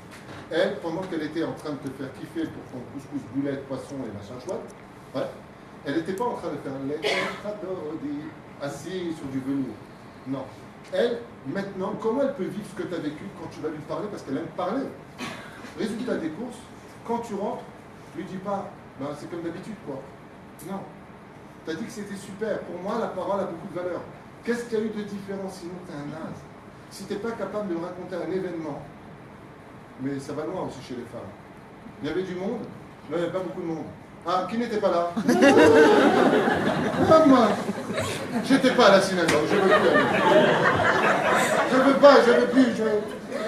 Speaker 1: Elle, pendant qu'elle était en train de te faire kiffer pour ton couscous, boulettes, poisson et machin chouette, ouais, elle n'était pas en train de faire les assis sur du velours. Non. Elle, maintenant, comment elle peut vivre ce que tu as vécu quand tu vas lui parler parce qu'elle aime parler? Résultat des courses, quand tu rentres, lui dis pas, ben, c'est comme d'habitude quoi. Non. Tu as dit que c'était super. Pour moi, la parole a beaucoup de valeur. Qu'est-ce qu'il y a eu de différent? Sinon, tu es un naze. Si tu n'es pas capable de me raconter un événement, mais ça va loin aussi chez les femmes. Il y avait du monde? Non, il n'y avait pas beaucoup de monde. Ah, qui n'était pas là? Ah, moi, j'étais pas à la synagogue, je veux plus aller. Je veux pas, je veux plus.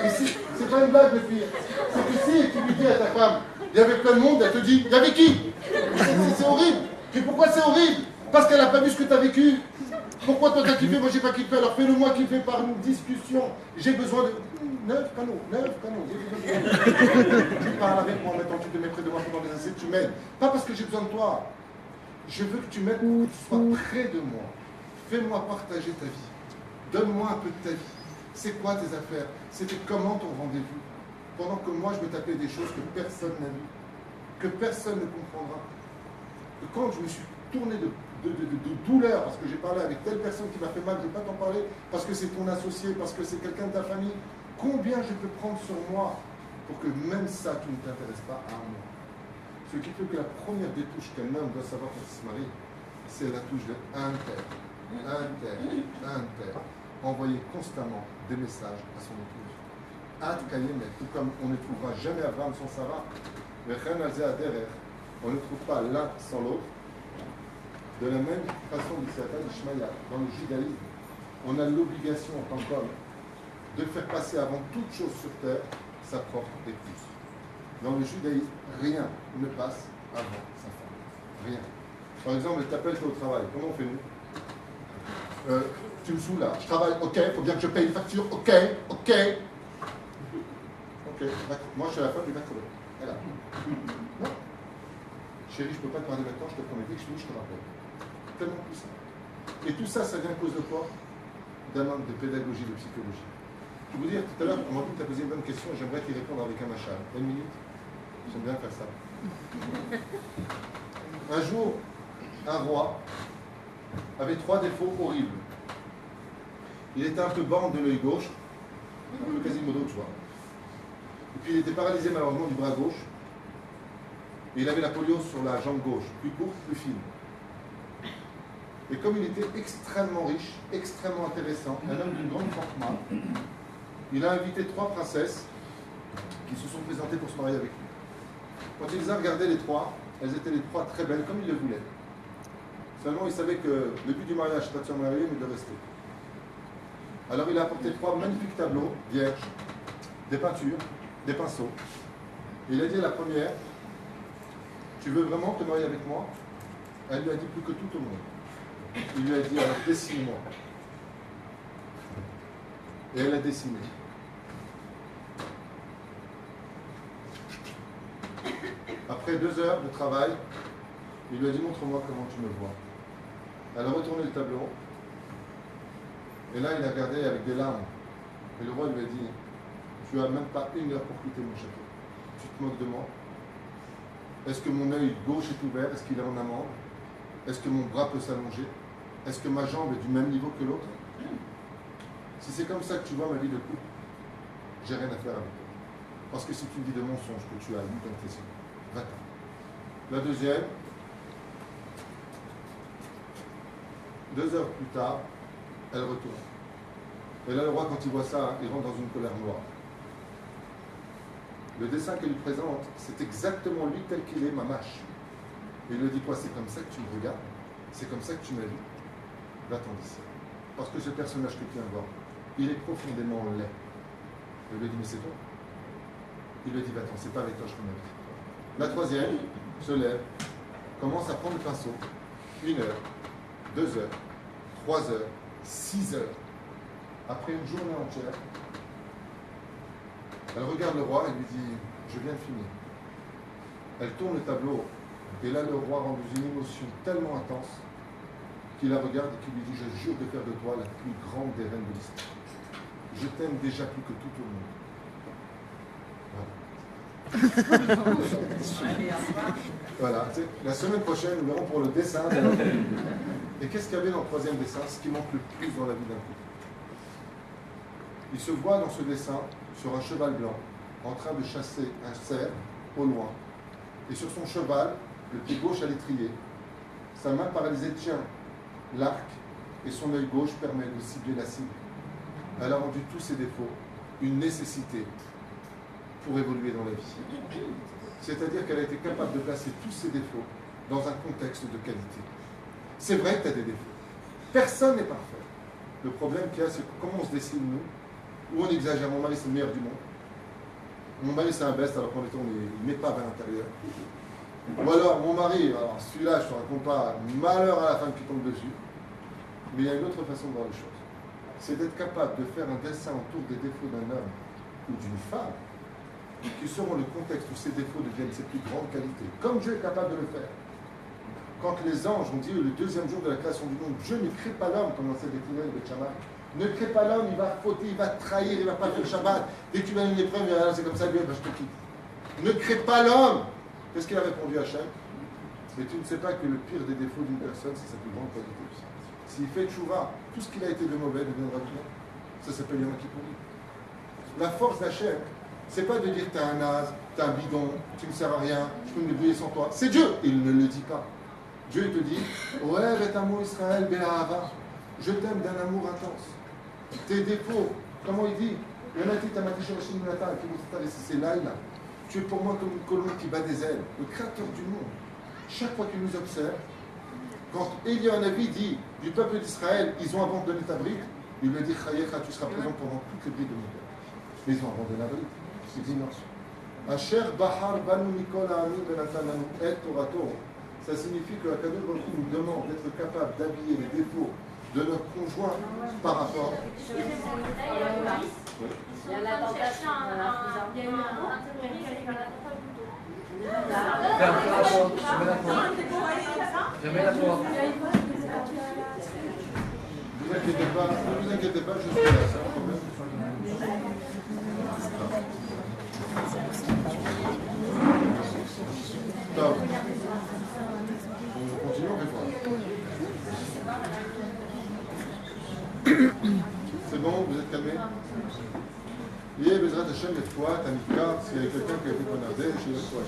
Speaker 1: Ici, c'est pas une blague le pire. C'est que si tu lui dis à ta femme, il y avait plein de monde, elle te dit, il y avait qui? C'est horrible. Et pourquoi c'est horrible? Parce qu'elle n'a pas vu ce que tu as vécu. Pourquoi toi t'as kiffé, moi j'ai pas kiffé? Alors fais-le moi kiffer par une discussion. J'ai besoin de 9 canaux. Tu parles avec moi maintenant, tu te mets près de moi pendant des essais, tu m'aides. Pas parce que j'ai besoin de toi. Je veux que tu m'aides pour que tu sois près de moi. Fais-moi partager ta vie. Donne-moi un peu de ta vie. C'est quoi tes affaires? C'était comment ton rendez-vous? Pendant que moi je me tapais des choses que personne n'a vues, que personne ne comprendra. Que quand je me suis tourné de douleur, parce que j'ai parlé avec telle personne qui m'a fait mal, je ne vais pas t'en parler, parce que c'est ton associé, parce que c'est quelqu'un de ta famille, combien je peux prendre sur moi pour que même ça, tu ne t'intéresses pas à moi. Ce qui fait que la première des touches qu'un homme doit savoir quand il se marie, c'est la touche de inter. Envoyer constamment des messages à son épouse. Tout comme on ne trouvera jamais Abraham sans Sarah, on ne trouve pas l'un sans l'autre. De la même façon, dans le judaïsme, on a l'obligation en tant qu'homme de faire passer avant toute chose sur terre sa propre épouse. Dans le judaïsme, rien ne passe avant sa femme. Rien. Par exemple, elle t'appelle au travail. Comment on fait nous? Tu me saoules là. Je travaille, ok, il faut bien que je paye une facture, ok. Ok, moi je suis à la fin du mercredi. Elle a. Non. Chérie, je ne peux pas te parler maintenant, je te promets, dès que je finis, je te rappelle. Tellement plus simple. Et tout ça, ça vient à cause de quoi? D'un manque de pédagogie, de psychologie. Je vais vous dire, tout à l'heure, on m'a dit que tu as posé une bonne question et j'aimerais t'y répondre avec un machal. Une minute? J'aime bien faire ça. Un jour, un roi avait 3 défauts horribles. Il était un peu bande de l'œil gauche, un peu Quasimodo, tu vois. Et puis il était paralysé malheureusement du bras gauche. Et il avait la poliose sur la jambe gauche, plus courte, plus fine. Et comme il était extrêmement riche, extrêmement intéressant, un homme d'une grande fortune, il a invité 3 princesses qui se sont présentées pour se marier avec lui. Quand il les a regardées les 3, elles étaient les 3 très belles, comme il le voulait. Seulement, il savait que le but du mariage, c'est pas de se marier, mais de rester. Alors il a apporté 3 magnifiques tableaux, vierges, des peintures, des pinceaux. Et il a dit à la première, tu veux vraiment te marier avec moi? Elle lui a dit plus que tout au monde. Il lui a dit, alors dessine-moi. Et elle a dessiné. Après 2 heures de travail, il lui a dit, montre-moi comment tu me vois. Elle a retourné le tableau. Et là, il a regardé avec des larmes. Et le roi lui a dit, tu n'as même pas 1 heure pour quitter mon château. Tu te moques de moi? Est-ce que mon œil gauche est ouvert? Est-ce qu'il est en amande? Est-ce que mon bras peut s'allonger? Est-ce que ma jambe est du même niveau que l'autre? Si c'est comme ça que tu vois ma vie de couple, j'ai rien à faire avec toi. Parce que c'est une vie de mensonge que tu as lu dans tes yeux. Va-t'en. La deuxième, 2 heures plus tard, elle retourne. Et là, le roi, quand il voit ça, il rentre dans une colère noire. Le dessin qu'elle lui présente, c'est exactement lui tel qu'il est, ma mâche. Et il lui dit, quoi, c'est comme ça que tu me regardes? C'est comme ça que tu m'as vu? Va-t'en d'ici. Parce que ce personnage que tu viens de voir, il est profondément laid. Il lui dit, mais c'est toi. Il lui dit, va-t'en, c'est pas avec toi que je fais ma vie. La troisième se lève, commence à prendre le pinceau. 1 heure, 2 heures, 3 heures, 6 heures. après une journée entière, elle regarde le roi et lui dit « Je viens de finir ». Elle tourne le tableau et là le roi rend une émotion tellement intense qu'il la regarde et qu'il lui dit « Je jure de faire de toi la plus grande des reines de l'histoire. Je t'aime déjà plus que tout au monde. » Voilà, la semaine prochaine, nous verrons pour le dessin. Et qu'est-ce qu'il y avait dans le troisième dessin, ce qui manque le plus dans la vie d'un couple? Il se voit dans ce dessin sur un cheval blanc, en train de chasser un cerf au loin. Et sur son cheval, le pied gauche à l'étrier, sa main paralysée tient l'arc et son œil gauche permet de cibler la cible. Elle a rendu tous ses défauts une nécessité pour évoluer dans la vie. C'est-à-dire qu'elle a été capable de placer tous ses défauts dans un contexte de qualité. C'est vrai que tu as des défauts. Personne n'est parfait. Le problème qu'il y a, c'est comment on se dessine, nous, où on exagère. Mon mari, c'est le meilleur du monde. Mon mari, c'est un best, alors qu'on il met pas vers l'intérieur. Ou alors, mon mari, alors celui-là, je ne te raconte pas, malheur à la femme qui tombe dessus. Mais il y a une autre façon de voir les choses. C'est d'être capable de faire un dessin autour des défauts d'un homme ou d'une femme qui seront le contexte où ces défauts deviennent ses plus grandes qualités. Comme Dieu est capable de le faire. Quand les anges ont dit le deuxième jour de la création du monde, Dieu ne crée pas l'homme comme dans cette écrivaine de Shabbat. Ne crée pas l'homme, il va fauter, il va trahir, il ne va pas faire Shabbat. Dès que tu vas une épreuve, c'est comme ça, Dieu, je te quitte. Ne crée pas l'homme. Qu'est-ce qu'il a répondu à Hachem? Mais tu ne sais pas que le pire des défauts d'une personne, c'est sa plus grande qualité. S'il fait tchouva, tout ce qu'il a été de mauvais deviendra bien. Ça s'appelle Yom Kippour. La force d'Hachem, c'est pas de dire t'es un naze, t'es un bidon, tu ne sers à rien, je peux me débrouiller sans toi. C'est Dieu. Il ne le dit pas. Dieu te dit, ouais, amour Israël, Be'ahava. Je t'aime d'un amour intense. Tes défauts, comment il dit? C'est là. Tu es pour moi comme une colombe qui bat des ailes, le créateur du monde. Chaque fois qu'il nous observe, quand Élie en Navi dit du peuple d'Israël, ils ont abandonné ta brique, il lui dit, Chayecha, tu seras présent pendant toutes les briques de mon père. Mais ils ont abandonné la brique. Il dit non. Asher Bahar Banu Mikol Ami Benatananu Et Torato. Ça signifie que la Kadosh Baruch Hu nous demande d'être capable d'habiller les défauts de notre conjoint par rapport.
Speaker 4: Il y a la tentation, il y a eu un terroriste qui va
Speaker 5: Je mets la porte.
Speaker 1: Ne vous inquiétez pas, je suis là, c'est un problème. Top. On continue, on fait quoi? C'est bon, vous êtes calmés? Yé, Bezrat Hashem, et toi, Tamika, s'il y a quelqu'un qui a été ponardé, je suis toi.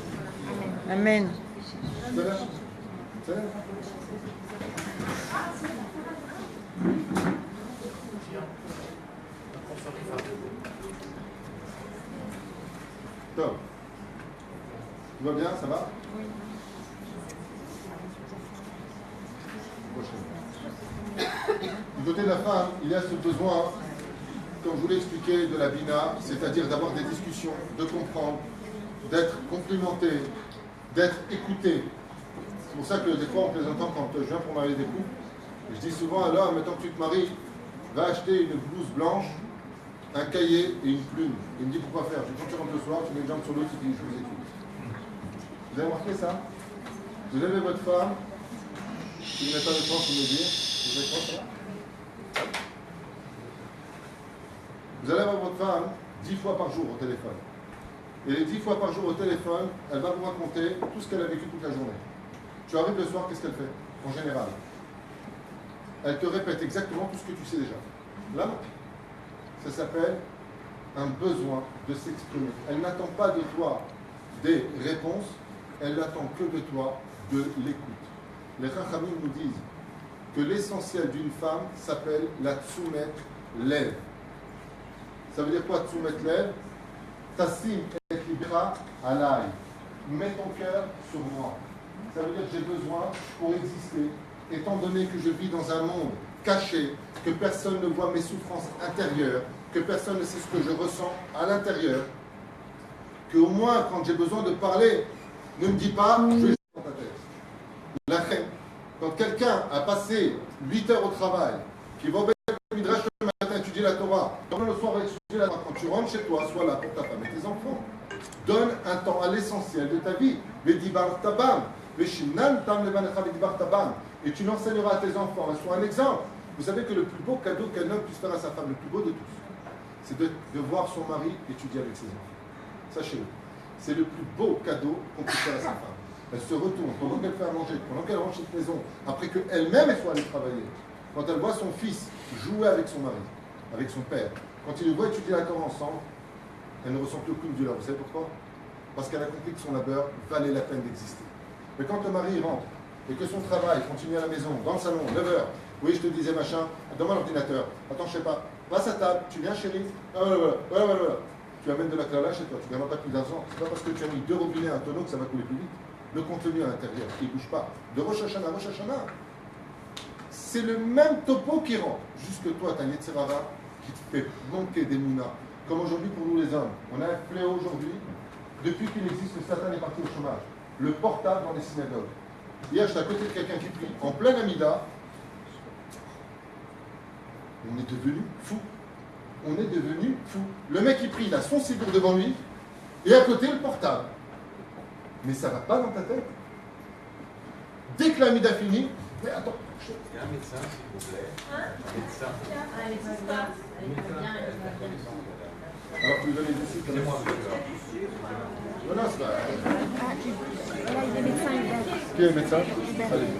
Speaker 2: Amen.
Speaker 1: C'est là? C'est là? Top. Tout va bien, ça va? Oui. Du côté de la femme, il y a ce besoin, comme je vous l'ai expliqué, de la bina, c'est-à-dire d'avoir des discussions, de comprendre, d'être complimenté, d'être écouté. C'est pour ça que des fois, en plaisantant, quand je viens pour marier des couples, je dis souvent, alors, mettons que tu te maries, va acheter une blouse blanche, un cahier et une plume. Il me dit pourquoi faire? Je dis quand tu rentres le soir, tu mets une jambe sur l'autre, tu dis je vous écoute. Vous avez remarqué ça? Vous avez votre femme, si vous n'êtes pas de temps, vous me dire, vous êtes content? Vous allez avoir votre femme 10 fois par jour au téléphone. Et les 10 fois par jour au téléphone, elle va vous raconter tout ce qu'elle a vécu toute la journée. Tu arrives le soir, qu'est-ce qu'elle fait? En général, elle te répète exactement tout ce que tu sais déjà. Là, ça s'appelle un besoin de s'exprimer. Elle n'attend pas de toi des réponses, elle n'attend que de toi de l'écoute. Les Chachamim nous disent que l'essentiel d'une femme s'appelle la tsumet lev. Ça veut dire quoi tsumet lev? Tassim et libra alay. Mets ton cœur sur moi. Ça veut dire que j'ai besoin pour exister, étant donné que je vis dans un monde caché, que personne ne voit mes souffrances intérieures, que personne ne sait ce que je ressens à l'intérieur, qu'au moins quand j'ai besoin de parler, ne me dis pas je vais dans ta tête. La reine, quand quelqu'un a passé 8 heures au travail, qui va au Beth Midrash le matin, étudier la Torah, soir, on va étudier la quand tu rentres chez toi, sois là pour ta femme et tes enfants. Donne un temps à l'essentiel de ta vie. Et tu l'enseigneras à tes enfants. Sois un exemple. Vous savez que le plus beau cadeau qu'un homme puisse faire à sa femme, le plus beau de tous, c'est de voir son mari étudier avec ses enfants. Sachez-le. C'est le plus beau cadeau qu'on puisse faire à sa femme. Elle se retourne, pendant qu'elle fait à manger, pendant qu'elle rentre chez cette maison, après qu'elle-même soit allée travailler, quand elle voit son fils jouer avec son mari, avec son père, quand il le voit étudier la Torah ensemble, elle ne ressent plus aucune douleur. Vous savez pourquoi? Parce qu'elle a compris que son labeur valait la peine d'exister. Mais quand le mari rentre et que son travail continue à la maison, dans le salon, 9h, oui, je te disais machin, donne-moi l'ordinateur, attends, je sais pas, passe à table, tu viens chérie, ah, voilà. Tu amènes de la clala chez toi, tu ne gagnes pas plus d'argent. C'est pas parce que tu as mis 2 robinets à un tonneau que ça va couler plus vite. Le contenu à l'intérieur, il ne bouge pas. De Rosh Hashanah, c'est le même topo qui rentre. Juste que toi, tu as un Yetzer Hara qui te fait manquer des mounas. Comme aujourd'hui pour nous les hommes. On a un fléau aujourd'hui. Depuis qu'il existe, le Satan est parti au chômage. Le portable dans les synagogues. Hier, j'étais à côté de quelqu'un qui prie en plein Amida. On est devenu fou. Le mec qui prie, il a son sidour devant lui, et à côté le portable. Mais ça va pas dans ta tête. Dès que l'Amida finit, mais attends.
Speaker 5: Il y a un médecin, s'il vous plaît. Un médecin.
Speaker 4: Elle est pas bien, elle est pas bien.
Speaker 1: Alors tu lui donnes les ici.
Speaker 5: Excusez-moi,
Speaker 1: Non, c'est pas.
Speaker 6: Là, il est médecin, il est.
Speaker 1: Qui est le médecin? Allez.